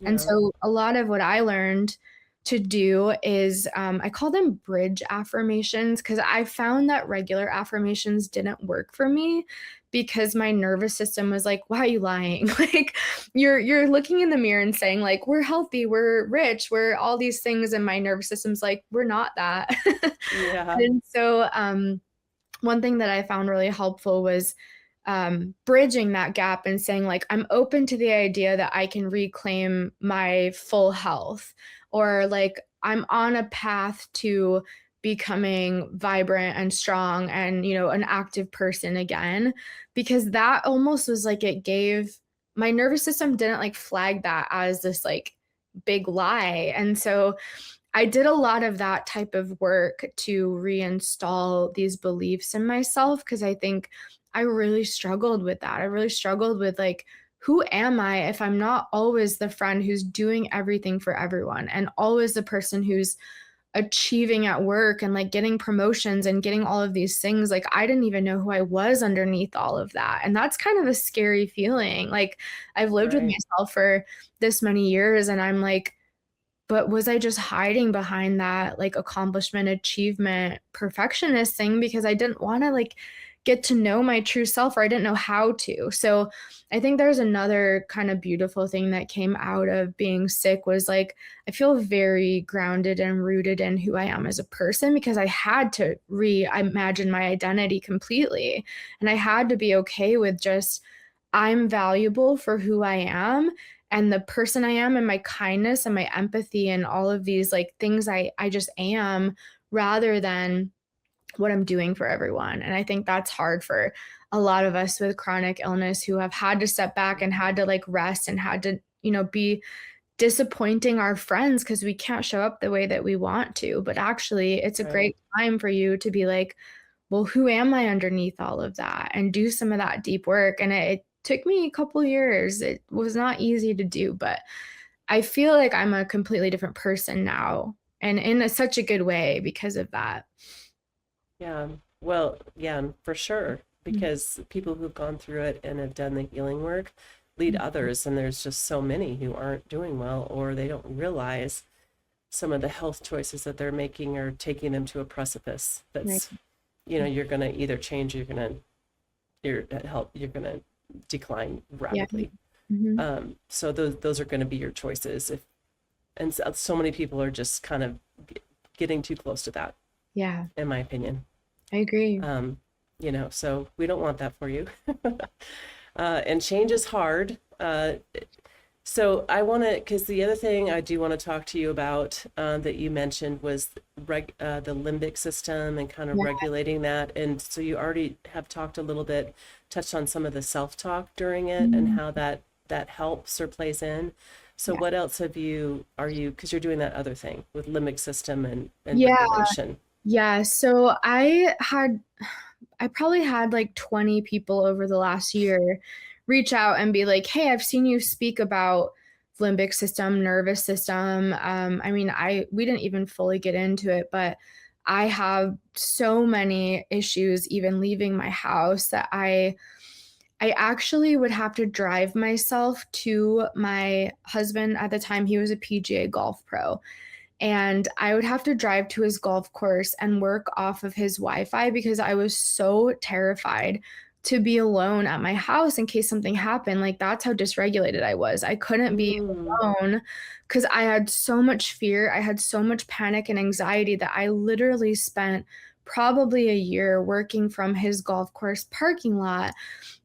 And yeah. so a lot of what I learned to do is I call them bridge affirmations because I found that regular affirmations didn't work for me because my nervous system was like, why are you lying? Like you're looking in the mirror and saying like we're healthy, we're rich, we're all these things, and my nervous system's like, we're not that. Yeah. And so one thing that I found really helpful was bridging that gap and saying, like, I'm open to the idea that I can reclaim my full health, or like, I'm on a path to becoming vibrant and strong and, an active person again. Because that almost was like it gave my nervous system didn't like flag that as this like big lie. And so I did a lot of that type of work to reinstall these beliefs in myself because I think I really struggled with that. I really struggled with like, who am I if I'm not always the friend who's doing everything for everyone and always the person who's achieving at work and like getting promotions and getting all of these things? Like, I didn't even know who I was underneath all of that. And that's kind of a scary feeling. Like, I've lived with Right. myself for this many years and I'm like, but was I just hiding behind that, like, accomplishment, achievement, perfectionist thing because I didn't wanna, like, get to know my true self or I didn't know how to? So, I think there's another kinda beautiful thing that came out of being sick was, like, I feel very grounded and rooted in who I am as a person because I had to reimagine my identity completely, and I had to be okay with just, I'm valuable for who I am and the person I am and my kindness and my empathy and all of these like things I just am rather than what I'm doing for everyone. And I think that's hard for a lot of us with chronic illness who have had to step back and had to like rest and had to, be disappointing our friends because we can't show up the way that we want to. But actually, it's a Right. great time for you to be like, well, who am I underneath all of that? And do some of that deep work. And it took me a couple years. It was not easy to do, but I feel like I'm a completely different person now and in such a good way because of that. Yeah. Well, yeah, for sure. Mhm. Because people who've gone through it and have done the healing work lead others, and there's just so many who aren't doing well, or they don't realize some of the health choices that they're making are taking them to a precipice Right. that's, you're gonna either change, you're gonna decline Yeah. rapidly. Mhm. So those are gonna be your choices. If and so many people are just kind of getting too close to that, Yeah, in my opinion. I agree. So we don't want that for you. And change is hard. So I want to, because the other thing I do want to talk to you about that you mentioned was the limbic system and kind of Yeah. regulating that. And so you already have talked a little bit, touched on some of the self-talk during it and Mhm. how that helps or plays in. So Yeah. what else because you're doing that other thing with limbic system and Yeah. regulation. Yeah. So I probably had like 20 people over the last year reach out and be like, "Hey, I've seen you speak about limbic system, nervous system." I mean, we didn't even fully get into it, but I have so many issues even leaving my house that I actually would have to drive myself to my husband at the time. He was a PGA golf pro, and I would have to drive to his golf course and work off of his Wi-Fi because I was so terrified to be alone at my house in case something happened. Like, that's how dysregulated I was. I couldn't be Mm, alone because I had so much fear. I had so much panic and anxiety that I literally spent probably a year working from his golf course parking lot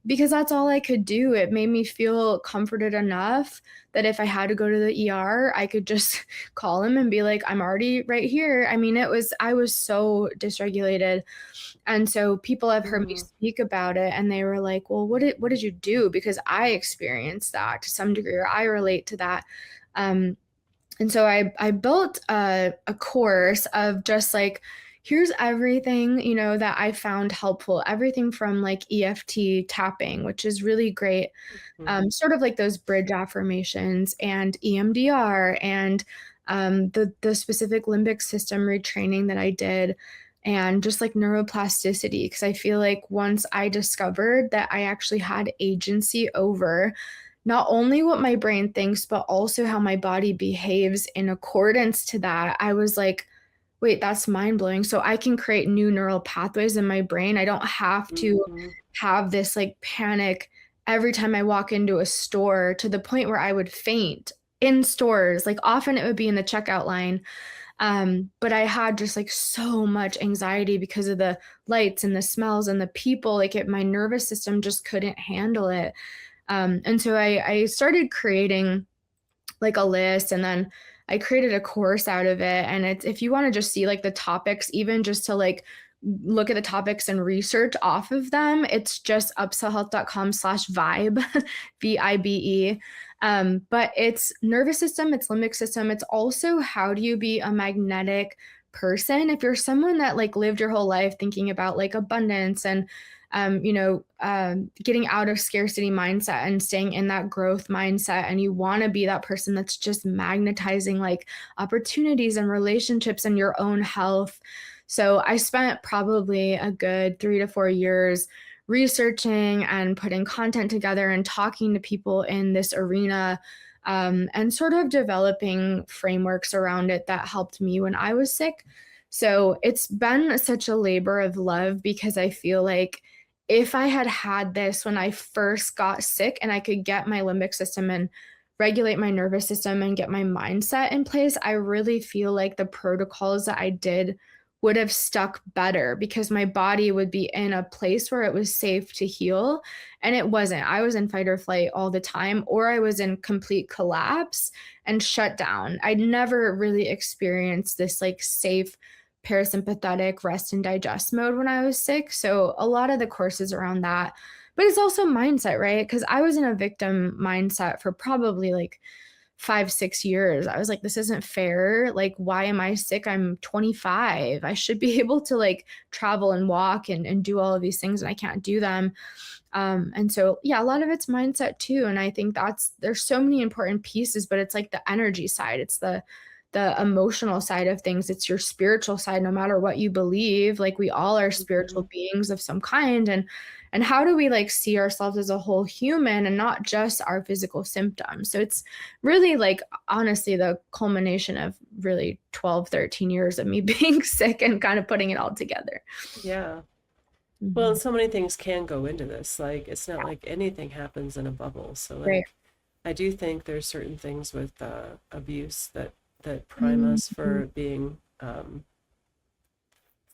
because that's all I could do. It made me feel comforted enough that if I had to go to the ER, I could just call him and be like, "I'm already right here." I mean, I was so dysregulated. And so people have heard me mm, speak about it and they were like, "Well, what did you do?" Because I experienced that to some degree, or I relate to that. Um, and so I built a course of just like, here's everything, that I found helpful, everything from like EFT tapping, which is really great, mm. sort of like those bridge affirmations, and EMDR, and the specific limbic system retraining that I did, and just like neuroplasticity, because I feel like once I discovered that I actually had agency over not only what my brain thinks, but also how my body behaves in accordance to that, I was like, wait, that's mind blowing. So I can create new neural pathways in my brain. I don't have to Mhm. have this like panic every time I walk into a store to the point where I would faint in stores. Like, often it would be in the checkout line. But I had just like so much anxiety because of the lights and the smells and the people. My nervous system just couldn't handle it. And so I started creating like a list, and then I created a course out of it. And it's, if you want to just see like the topics, even just to like look at the topics and research off of them, it's just upsellhealth.com/vibe, VIBE. But it's nervous system, it's limbic system. It's also, how do you be a magnetic person? If you're someone that like lived your whole life thinking about like abundance and getting out of scarcity mindset and staying in that growth mindset, and you want to be that person that's just magnetizing like opportunities and relationships and your own health. So I spent probably a good 3 to 4 years researching and putting content together and talking to people in this arena, and sort of developing frameworks around it that helped me when I was sick. So it's been such a labor of love because I feel like if I had had this when I first got sick and I could get my limbic system and regulate my nervous system and get my mindset in place, I really feel like the protocols that I did would have stuck better because my body would be in a place where it was safe to heal. And it wasn't. I was in fight or flight all the time, or I was in complete collapse and shut down. I'd never really experienced this like safe parasympathetic rest and digest mode when I was sick. So a lot of the courses around that. But it's also mindset, right? Because I was in a victim mindset for probably like 5-6 years. I was like, this isn't fair. Like, why am I sick? I'm 25. I should be able to like travel and walk and do all of these things, and I can't do them. And so, yeah, a lot of it's mindset too. And I think there's so many important pieces, but it's like the energy side, it's the emotional side of things, it's your spiritual side, no matter what you believe. Like, we all are spiritual Mhm. beings of some kind. And how do we like see ourselves as a whole human and not just our physical symptoms? So it's really like, honestly, the culmination of really 12, 13 years of me being sick and kind of putting it all together. Yeah. Well, Mhm. and so many things can go into this. Like, it's not like anything happens in a bubble. So, Right. like, I do think there's certain things with abuse that prime us Mhm. for being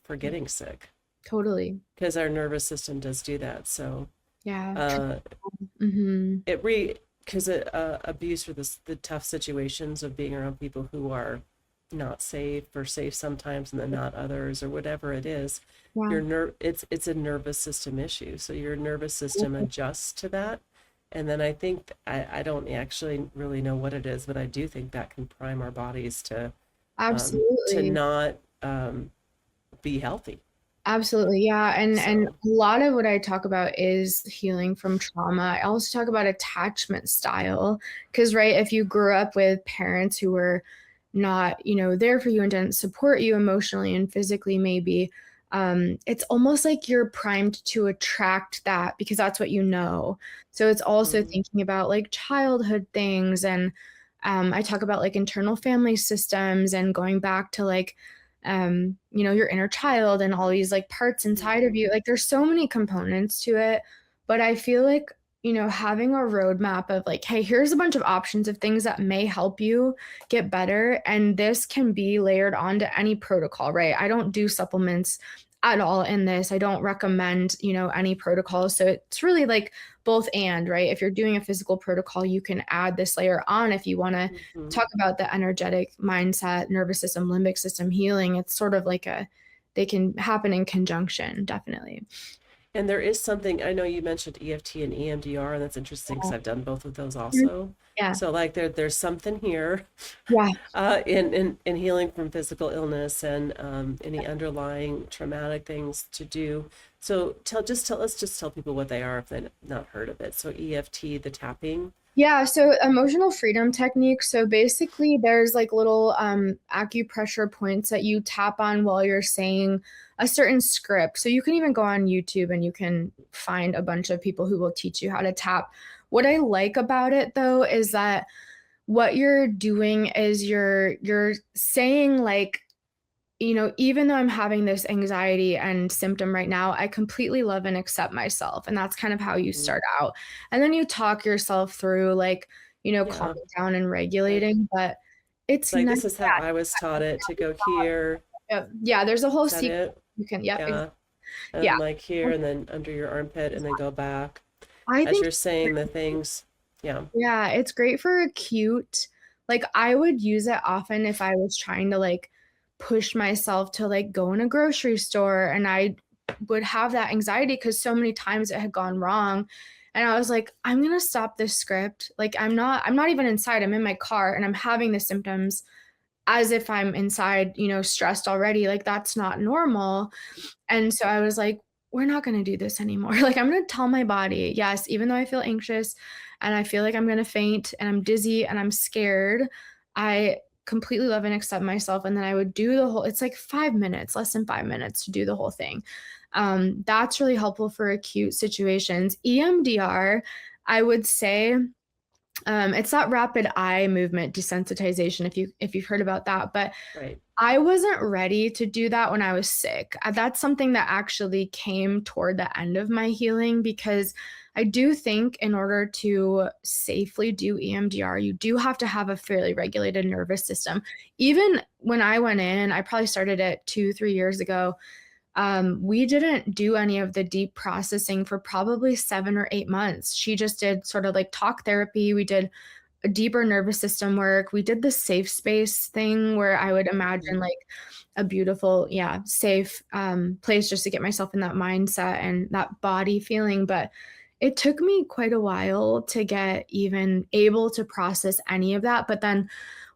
for getting sick Totally. because our nervous system does do that. So, Yeah. uh, Mhm. it because abuse or the tough situations of being around people who are not safe or safe sometimes and then not others or whatever it is, Yeah. it's a nervous system issue, so your nervous system adjusts to that. And then I think I don't actually really know what it is, but I do think that can prime our bodies to Absolutely. not be healthy. Absolutely. Yeah. And a So lot of what I talk about is healing from trauma. I also talk about attachment style. Cause right, if you grew up with parents who were not, there for you and didn't support you emotionally and physically, maybe, it's almost like you're primed to attract that because that's what you know. So it's also mm, thinking about like childhood things. And I talk about like internal family systems and going back to like your inner child and all these like parts inside of mhm, you. Like, there's so many components to it, but I feel like, having a roadmap of like, hey, here's a bunch of options of things that may help you get better. And this can be layered onto any protocol, right? I don't do supplements at all in this. I don't recommend, any protocol. So it's really like both and, right? If you're doing a physical protocol, you can add this layer on if you want to mhm. talk about the energetic mindset, nervous system, limbic system healing. It's sort of like they can happen in conjunction, definitely. And there is something, I know you mentioned EFT and EMDR, and that's interesting because I've done both of those Mhm. also. Yeah. So like there's something here Yeah. in healing from physical illness and any underlying traumatic things to do. So let's just tell people what they are if they've not heard of it. So EFT, the tapping. Yeah, so emotional freedom technique. So basically there's like little acupressure points that you tap on while you're saying a certain script. So you can even go on YouTube and you can find a bunch of people who will teach you how to tap. What I like about it though is that what you're doing is you're saying like, even though I'm having this anxiety and symptom right now, I completely love and accept myself. And that's kind of how you Mhm. start out. And then you talk yourself through like, Yeah, calming down and like regulating, but it's like nice. this is how I was taught it to go here. Yeah, yeah, there's a whole Is that sequence it? you can, yep, Yeah. yeah. And like here and then under your armpit and then go back I as think you're saying the things. Yeah. yeah, it's great for acute. Like, I would use it often if I was trying to like push myself to like go in a grocery store and I would have that anxiety because so many times it had gone wrong. And I was like, I'm gonna stop this script. Like, I'm not even inside. I'm in my car and I'm having the symptoms as if I'm inside, stressed already. Like, that's not normal. And so I was like, we're not going to do this anymore. Like, I'm going to tell my body, yes, even though I feel anxious and I feel like I'm going to faint and I'm dizzy and I'm scared, I completely love and accept myself. And then I would do the whole, it's like 5 minutes, less than 5 minutes to do the whole thing. That's really helpful for acute situations. EMDR, I would say, it's that rapid eye movement desensitization, if you've heard about that. But Right. I wasn't ready to do that when I was sick. That's something that actually came toward the end of my healing because I do think in order to safely do EMDR, you do have to have a fairly regulated nervous system. Even when I went in, I probably started it 2, 3 years ago. We didn't do any of the deep processing for probably 7 or 8 months. She just did sort of like talk therapy. We did a deeper nervous system work. We did the safe space thing where I would imagine Mhm. like a beautiful, safe place just to get myself in that mindset and that body feeling. But It took me quite a while to get even able to process any of that. But then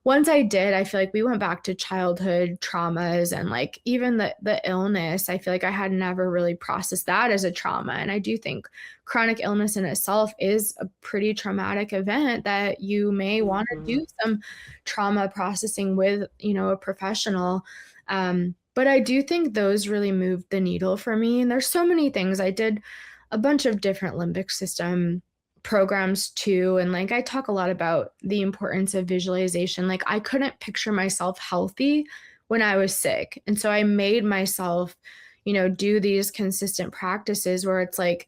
once I did, I feel like we went back to childhood traumas and like even the illness. I feel like I had never really processed that as a trauma. And I do think chronic illness in itself is a pretty traumatic event that you may want to Hmm. do some trauma processing with, a professional. But I do think those really moved the needle for me. And there's so many things. I did a bunch of different limbic system programs too. And like I talk a lot about the importance of visualization. Like I couldn't picture myself healthy when I was sick. And so I made myself, do these consistent practices where it's like,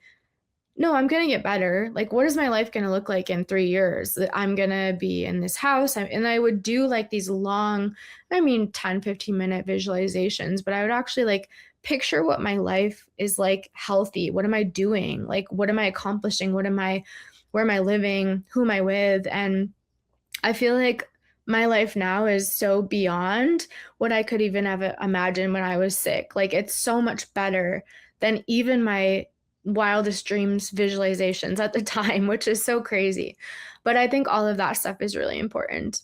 no, I'm going to get better. Like, what is my life going to look like in 3 years? That I'm going to be in this house. And I would do like these long, 10, 15-minute visualizations, but I would actually like picture what my life is like healthy. What am I doing? Like, what am I accomplishing? Where am I living? Who am I with? And I feel like my life now is so beyond what I could even have imagined when I was sick. Like it's so much better than even my wildest dreams visualizations at the time, which is so crazy. But I think all of that stuff is really important.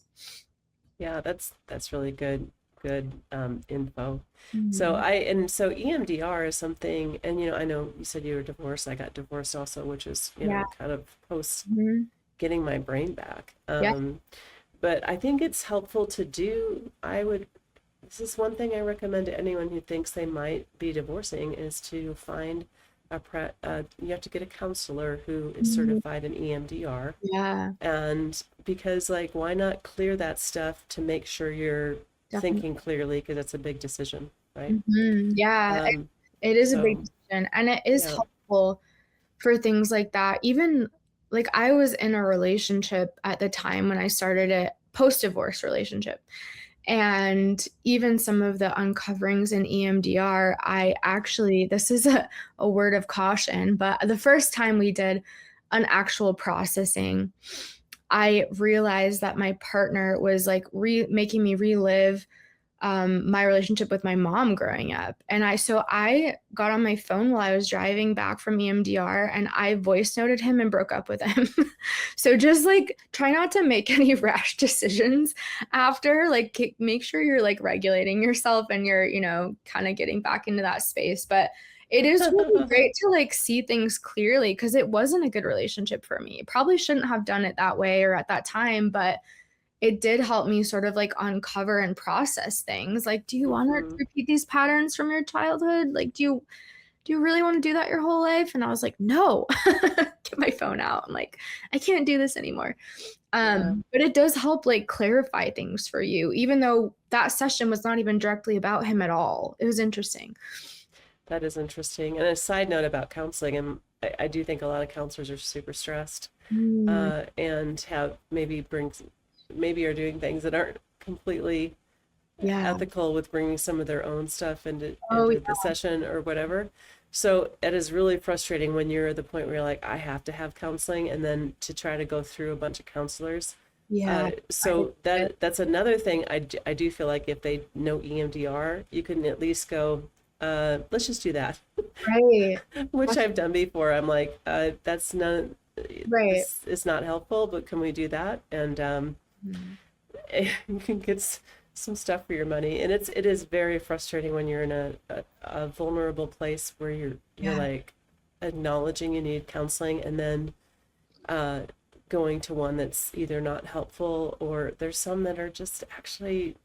Yeah, that's really good info. So Mhm. so EMDR is something, and I know you said you were divorced. I got divorced also, which is, Yeah. kind of post Mhm. getting my brain back. Yeah. But I think it's helpful to do. This is one thing I recommend to anyone who thinks they might be divorcing is to find you have to get a counselor who is Mhm. certified in EMDR. Yeah. And because, like, why not clear that stuff to make sure you're Definitely. thinking clearly? Because that's a big decision, right? Yeah. Um, It is a big so, decision. And it is yeah. helpful for things like that. Even like I was in a relationship at the time when I started it, post-divorce relationship. And even some of the uncoverings in EMDR, I actually, this is a word of caution, but the first time we did an actual processing, I realized that my partner was like making me relive my relationship with my mom growing up. And I got on my phone while I was driving back from EMDR and I voice noted him and broke up with him. So just like try not to make any rash decisions after, like make sure you're like regulating yourself and you're, kind of getting back into that space. But it is really great to like see things clearly because it wasn't a good relationship for me. Probably shouldn't have done it that way or at that time, but it did help me sort of like uncover and process things. Like, do you want to Hmm. repeat these patterns from your childhood? Like, do you really want to do that your whole life? And I was like, no. Get my phone out. I'm like, I can't do this anymore. Yeah, But it does help like clarify things for you, even though that session was not even directly about him at all. It was interesting. that is interesting. And a side note about counseling, and I do think a lot of counselors are super stressed, Mm, and maybe are doing things that aren't completely yeah. ethical with bringing some of their own stuff Oh, into the session or whatever. So it is really frustrating when you're at the point where you're like, I have to have counseling, and then to try to go through a bunch of counselors. yeah. So that's another thing. I do feel like if they know EMDR, you can at least go, let's just do that, Right. which I've done before. I'm like, that's not, Right. this is not helpful, but can we do that? And Mhm. you can get some stuff for your money. And it is very frustrating when you're in a vulnerable place where you're Yeah. like acknowledging you need counseling, and then uh, going to one that's either not helpful, or there's some that are just actually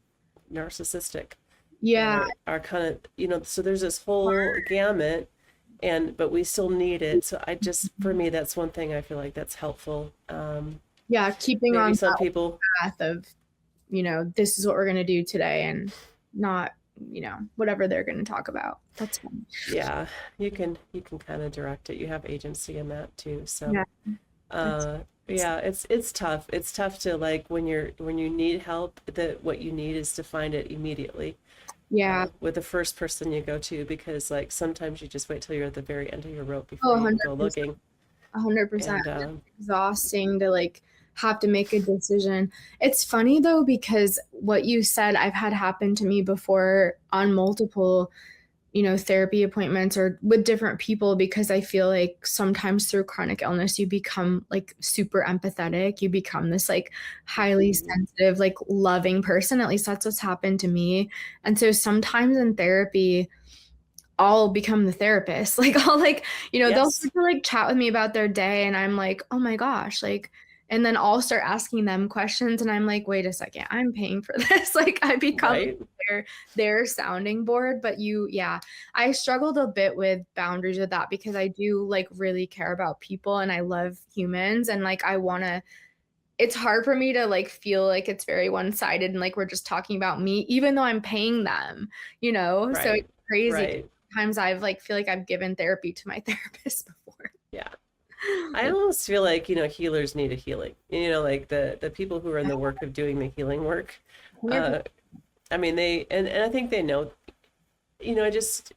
narcissistic and Yeah. are kind of, so there's this whole gamut, but we still need it. So for me, that's one thing I feel like that's helpful. Yeah. Keeping Maybe on some that people, path of, this is what we're going to do today and not, whatever they're going to talk about. That's fine. yeah, you can kind of direct it. You have agency in that too. So Yeah. That's, that's yeah, it's tough. It's tough to, like, when you need help, that what you need is to find it immediately, yeah. with the first person you go to, because, like, sometimes you just wait till you're at the very end of your rope Oh, before you even go 100%. looking. 100%. And It's exhausting to like have to make a decision. It's funny though, because what you said I've had happen to me before on multiple therapy appointments or with different people, because I feel like sometimes through chronic illness, you become like super empathetic. You become this like highly sensitive, like loving person. At least that's what's happened to me. And so sometimes in therapy, I'll become the therapist. Like I'll like, they'll Yes. start to like chat with me about their day and I'm like, oh my gosh, like, and then I'll start asking them questions and I'm like, wait a second, I'm paying for this. Like I become Right. their sounding board. But yeah, I struggled a bit with boundaries with that because I do like really care about people and I love humans and like I want to, it's hard for me to like feel like it's very one-sided and like we're just talking about me, even though I'm paying them, so Right. it's crazy. Right. Sometimes I've like feel like I've given therapy to my therapist before. Yeah. I almost feel like, healers need a healing. Like the people who are in the work of doing the healing work. 100%. Uh, I mean, and I think they know, I just,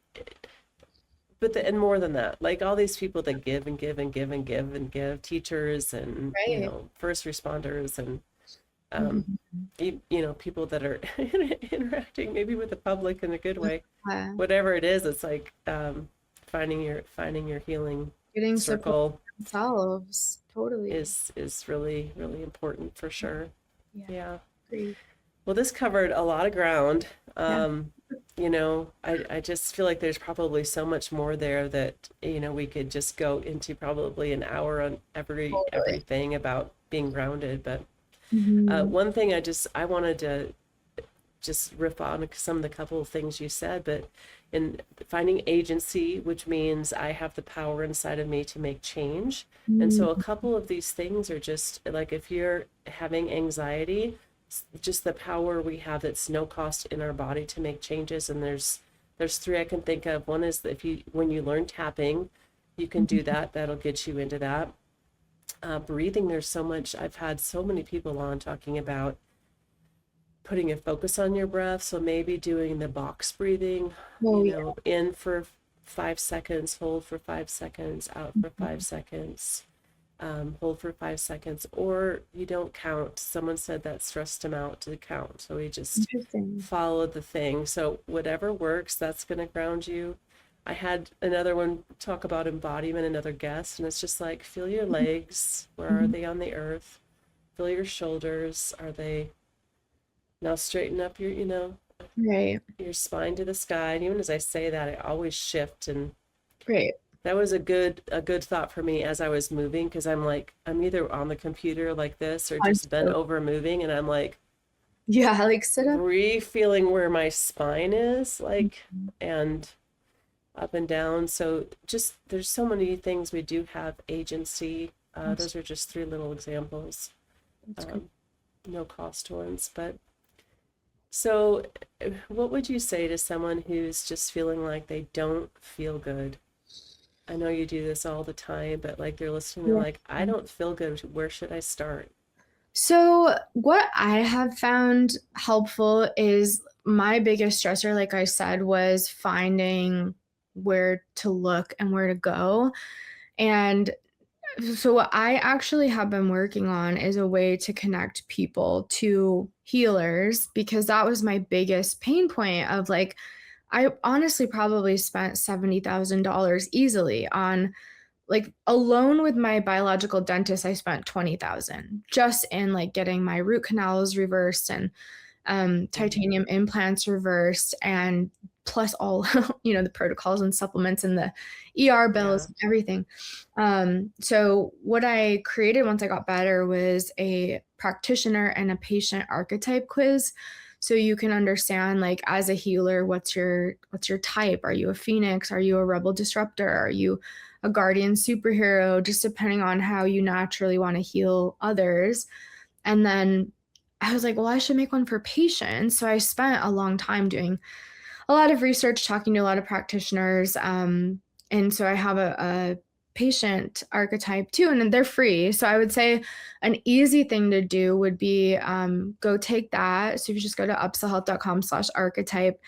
and more than that, like all these people that give and give and give and give and give, teachers and, Right. first responders and, Mhm. people that are interacting maybe with the public in a good way, Yeah. whatever it is, it's like, finding your healing Getting support circle themselves. Totally. is really, really important for sure. Yeah. Yeah. Agreed. Well, this covered a lot of ground. Yeah. I just feel like there's probably so much more there that, we could just go into probably an hour on Totally. everything about being grounded. But Mhm. one thing I wanted to just riff on some of the couple of things you said, but in finding agency, which means I have the power inside of me to make change. And so a Mhm. couple of these things are just like if you're having anxiety, just the power we have that's no cost in our body to make changes. And there's three I can think of. One is that when you learn tapping, you can do that. That'll get you into that. Breathing, there's so much. I've had so many people on talking about putting a focus on your breath. So maybe doing the box breathing, Oh, yeah. in for 5 seconds, hold for 5 seconds, out for 5 seconds, hold for 5 seconds, or you don't count. Someone said that stressed them out to count. So we just Interesting. follow the thing. So whatever works, that's going to ground you. I had another one talk about embodiment, another guest, and it's just like feel your legs. Where are Mhm. they on the earth? Feel your shoulders. Are they now straighten up Right. your spine to the sky. And even as I say that, I always shift. And Right. that was a good thought for me as I was moving, because I'm like, I'm either on the computer like this or I'm just bent so over moving. And I'm like yeah, like sit up. re-feeling where my spine is, like, Mhm. and up and down. So just there's so many things we do have agency. Those are just three little examples. That's great. Um, no cost ones, but so, what would you say to someone who's just feeling like they don't feel good? I know you do this all the time, but like they're listening, they're Yeah. like, I don't feel good. Where should I start? So, what I have found helpful is my biggest stressor, like I said, was finding where to look and where to go. And so, what I actually have been working on is a way to connect people to healers because that was my biggest pain point of like, I honestly probably spent $70,000 easily on like alone with my biological dentist. I spent 20,000 just in like getting my root canals reversed and Mhm. titanium implants reversed and plus all the protocols and supplements and the ER bills Yeah. and everything. So what I created once I got better was a practitioner and a patient archetype quiz. So you can understand like as a healer, what's your type? Are you a phoenix? Are you a rebel disruptor? Are you a guardian superhero? Just depending on how you naturally want to heal others. And then I was like, well, I should make one for patients. So I spent a long time doing a lot of research, talking to a lot of practitioners. And so I have a patient archetype too, and they're free. So I would say an easy thing to do would be go take that. So if you just go to upsellhealth.com/archetype,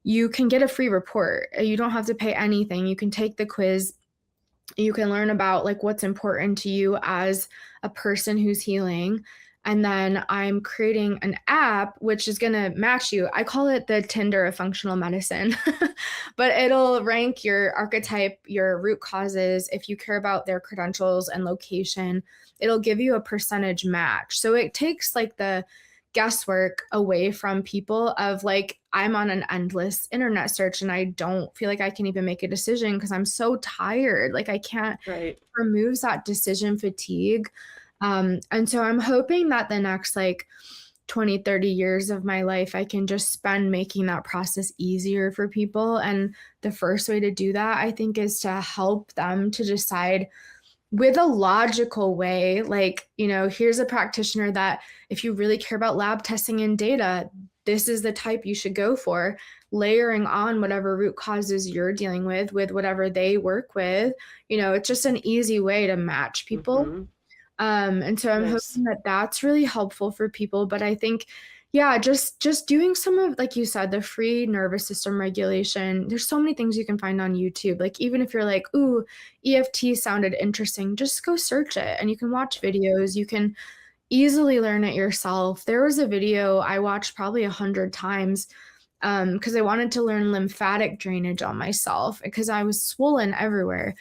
you can get a free report. You don't have to pay anything. You can take the quiz, you can learn about like what's important to you as a person who's healing. And then I'm creating an app which is going to match you. I call it the Tinder of functional medicine, but it'll rank your archetype, your root causes. If you care about their credentials and location, it'll give you a percentage match. So it takes like the guesswork away from people of like, I'm on an endless internet search and I don't feel like I can even make a decision because I'm so tired. Like I can't, Right. removes that decision fatigue. And so I'm hoping that the next like 20, 30 years of my life, I can just spend making that process easier for people. And the first way to do that, I think, is to help them to decide with a logical way, like, here's a practitioner that if you really care about lab testing and data, this is the type you should go for, layering on whatever root causes you're dealing with whatever they work with. It's just an easy way to match people. Mm-hmm. And so I'm Nice. hoping that that's really helpful for people. But I think, yeah, just doing some of, like you said, the free nervous system regulation. There's so many things you can find on YouTube. Like even if you're like, ooh, EFT sounded interesting, just go search it and you can watch videos. You can easily learn it yourself. There was a video I watched probably 100 times because I wanted to learn lymphatic drainage on myself because I was swollen everywhere.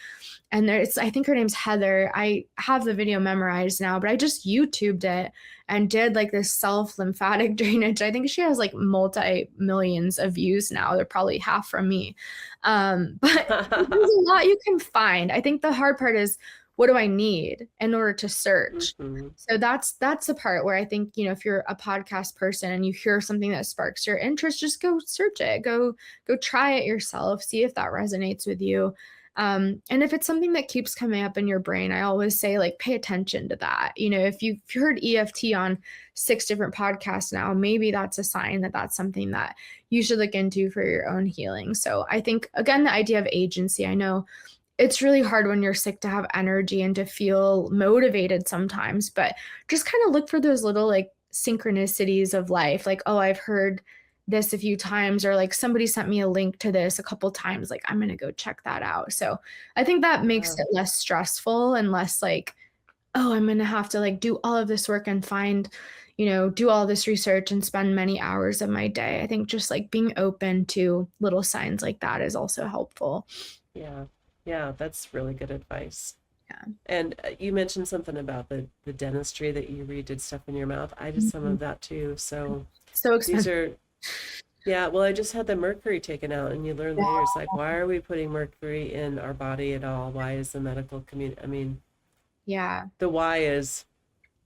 And I think her name's Heather. I have the video memorized now, but I just YouTubed it and did like this lymphatic drainage. I think she has like multi-millions of views now. They're probably half from me. But there's a lot you can find. I think the hard part is, what do I need in order to search? Mm-hmm. So that's the part where I think, if you're a podcast person and you hear something that sparks your interest, just go search it. Go try it yourself. See if that resonates with you. And if it's something that keeps coming up in your brain, I always say, like, pay attention to that. If you've heard EFT on 6 different podcasts now, maybe that's a sign that that's something that you should look into for your own healing. So I think, again, the idea of agency, I know it's really hard when you're sick to have energy and to feel motivated sometimes, but just kind of look for those little like synchronicities of life. Like, oh, I've heard this a few times, or like somebody sent me a link to this a couple times. Like, I'm going to go check that out. So I think that makes it less stressful and less like, oh, I'm going to have to like do all of this work and find, do all this research and spend many hours of my day. I think just like being open to little signs like that is also helpful. Yeah. Yeah, that's really good advice. Yeah. And you mentioned something about the dentistry that you redid stuff in your mouth. I did some of that too. So expensive. these are, yeah, well, I just had the mercury taken out, and you learn later, it's like, why are we putting mercury in our body at all? Why is the medical community, I mean, Yeah. the why is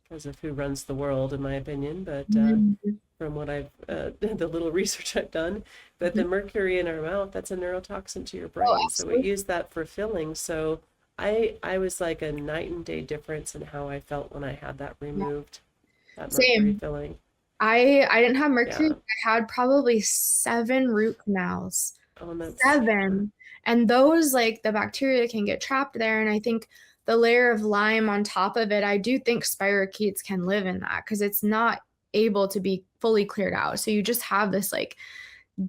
because of who runs the world, in my opinion, but from what I've, the little research I've done, but the mercury in our mouth, that's a neurotoxin to your brain. So we use that for filling. So I was like a night and day difference in how I felt when I had that removed, that mercury Same. filling. I didn't have mercury. Yeah. I had probably 7 root canals. Oh, and that's 7. And those, like, the bacteria can get trapped there. And I think the layer of Lyme on top of it, I do think spirochetes can live in that because it's not able to be fully cleared out. So you just have this like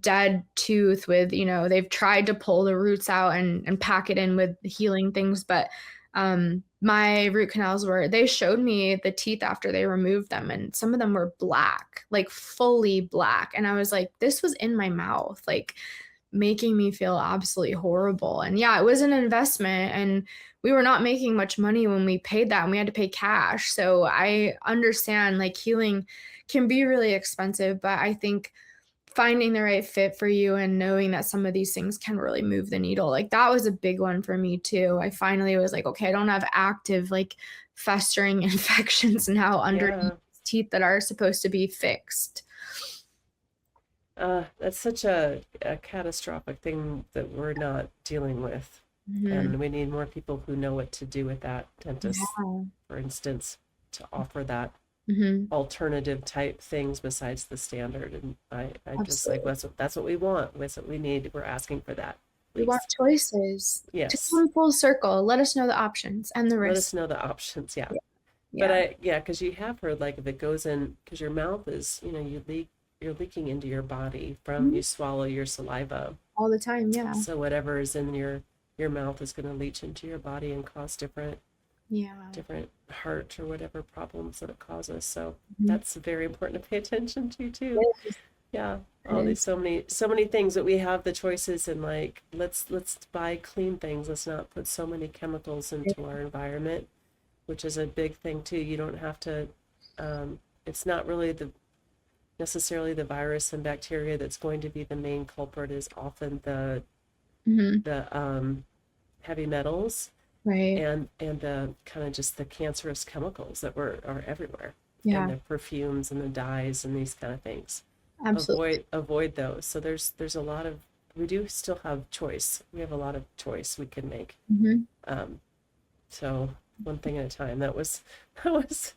dead tooth with, they've tried to pull the roots out and pack it in with healing things. But my root canals they showed me the teeth after they removed them, and some of them were black, like fully black. And I was like, this was in my mouth, like making me feel absolutely horrible. And yeah, it was an investment, and we were not making much money when we paid that, and we had to pay cash. So I understand like healing can be really expensive, but I think finding the right fit for you and knowing that some of these things can really move the needle. Like that was a big one for me too. I finally was like, okay, I don't have active like festering infections now underneath teeth that are supposed to be fixed. That's such a catastrophic thing that we're not dealing with. And we need more people who know what to do with that. Dentists, for instance, to offer that alternative type things besides the standard. And I just like, that's what we want. That's what we need. We're asking for that. We want choices. Yes. To come full circle. Let us know the options and the risks. Let us know the options. Yeah. But because you have heard, like, if it goes in, because your mouth is, you're leaking into your body from you swallow your saliva all the time. Yeah. So whatever is in your mouth is going to leach into your body and cause different Yeah. different heart or whatever problems that it causes. So Mhm. that's very important to pay attention to too. It is. Yeah, It all these is. so many things that we have the choices and like let's buy clean things. Let's not put so many chemicals into our environment, which is a big thing too. You don't have to it's not really the necessarily the virus and bacteria that's going to be the main culprit is often Hmm. the heavy metals Right. and the kind of just the cancerous chemicals that are everywhere and Yeah, the perfumes and the dyes and these kind of things. absolutely. Avoid those. So there's a lot of we do still have choice. We have a lot of choice we can make. Hmm. Um, so one thing at a time. That was that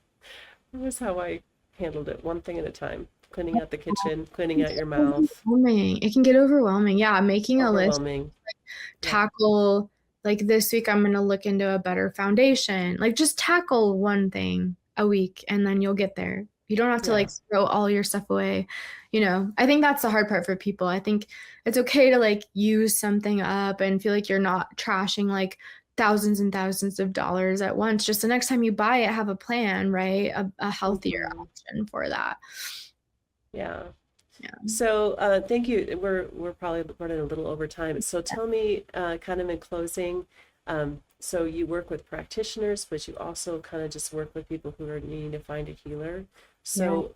was how I handled it. One thing at a time. Cleaning out the kitchen, cleaning out your mouth. Overwhelming. It can get overwhelming. Yeah, making a list, Overwhelming. Yeah. tackle, like this week I'm going to look into a better foundation. Like just tackle one thing a week and then you'll get there. You don't have to like Yeah. throw all your stuff away. I think that's the hard part for people. I think it's okay to like use something up and feel like you're not trashing like thousands and thousands of dollars at once. Just the next time you buy it, have a plan, right? A healthier Hmm. option for that. Yeah. Yeah. So thank you. We're probably running a little over time. So tell me, kind of in closing, so you work with practitioners, but you also kind of just work with people who are needing to find a healer. Yeah. So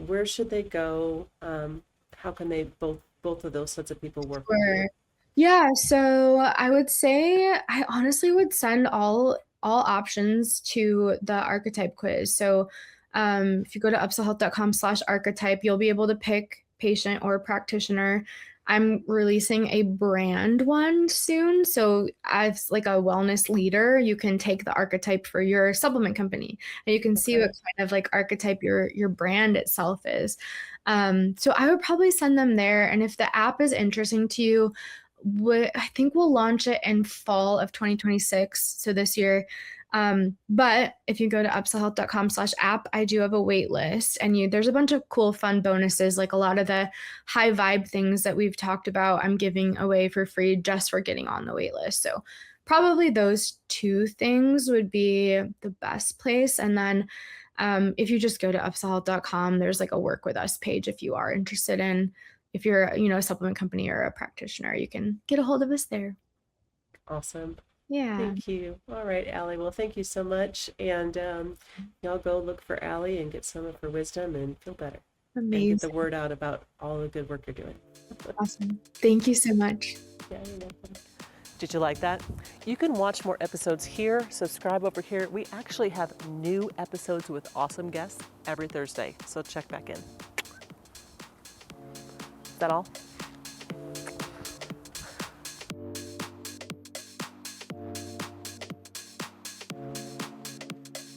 where should they go? How can they both of those sets of people work with you? Sure. Yeah, so I would say I honestly would send all options to the archetype quiz. So if you go to upsellhealth.com/archetype, you'll be able to pick patient or practitioner. I'm releasing a brand one soon. So as like a wellness leader, you can take the archetype for your supplement company and you can see what Okay. kind of like archetype your brand itself is. So I would probably send them there. And if the app is interesting to you, I think we'll launch it in fall of 2026, so this year. But if you go to upsellhealth.com/app, I do have a wait list, and there's a bunch of cool, fun bonuses, like a lot of the high vibe things that we've talked about. I'm giving away for free just for getting on the wait list. So probably those two things would be the best place. And then if you just go to upsellhealth.com, there's like a work with us page if you are interested in if you're, a supplement company or a practitioner, you can get a hold of us there. Awesome. Yeah, Thank you. All right, Allie. Well, thank you so much. And y'all go look for Allie and get some of her wisdom and feel better and get the amazing. word out about all the good work you're doing. Awesome. Thank you so much. Yeah, you're welcome. Did you like that? You can watch more episodes here, subscribe over here. We actually have new episodes with awesome guests every Thursday, so check back in. Is that all?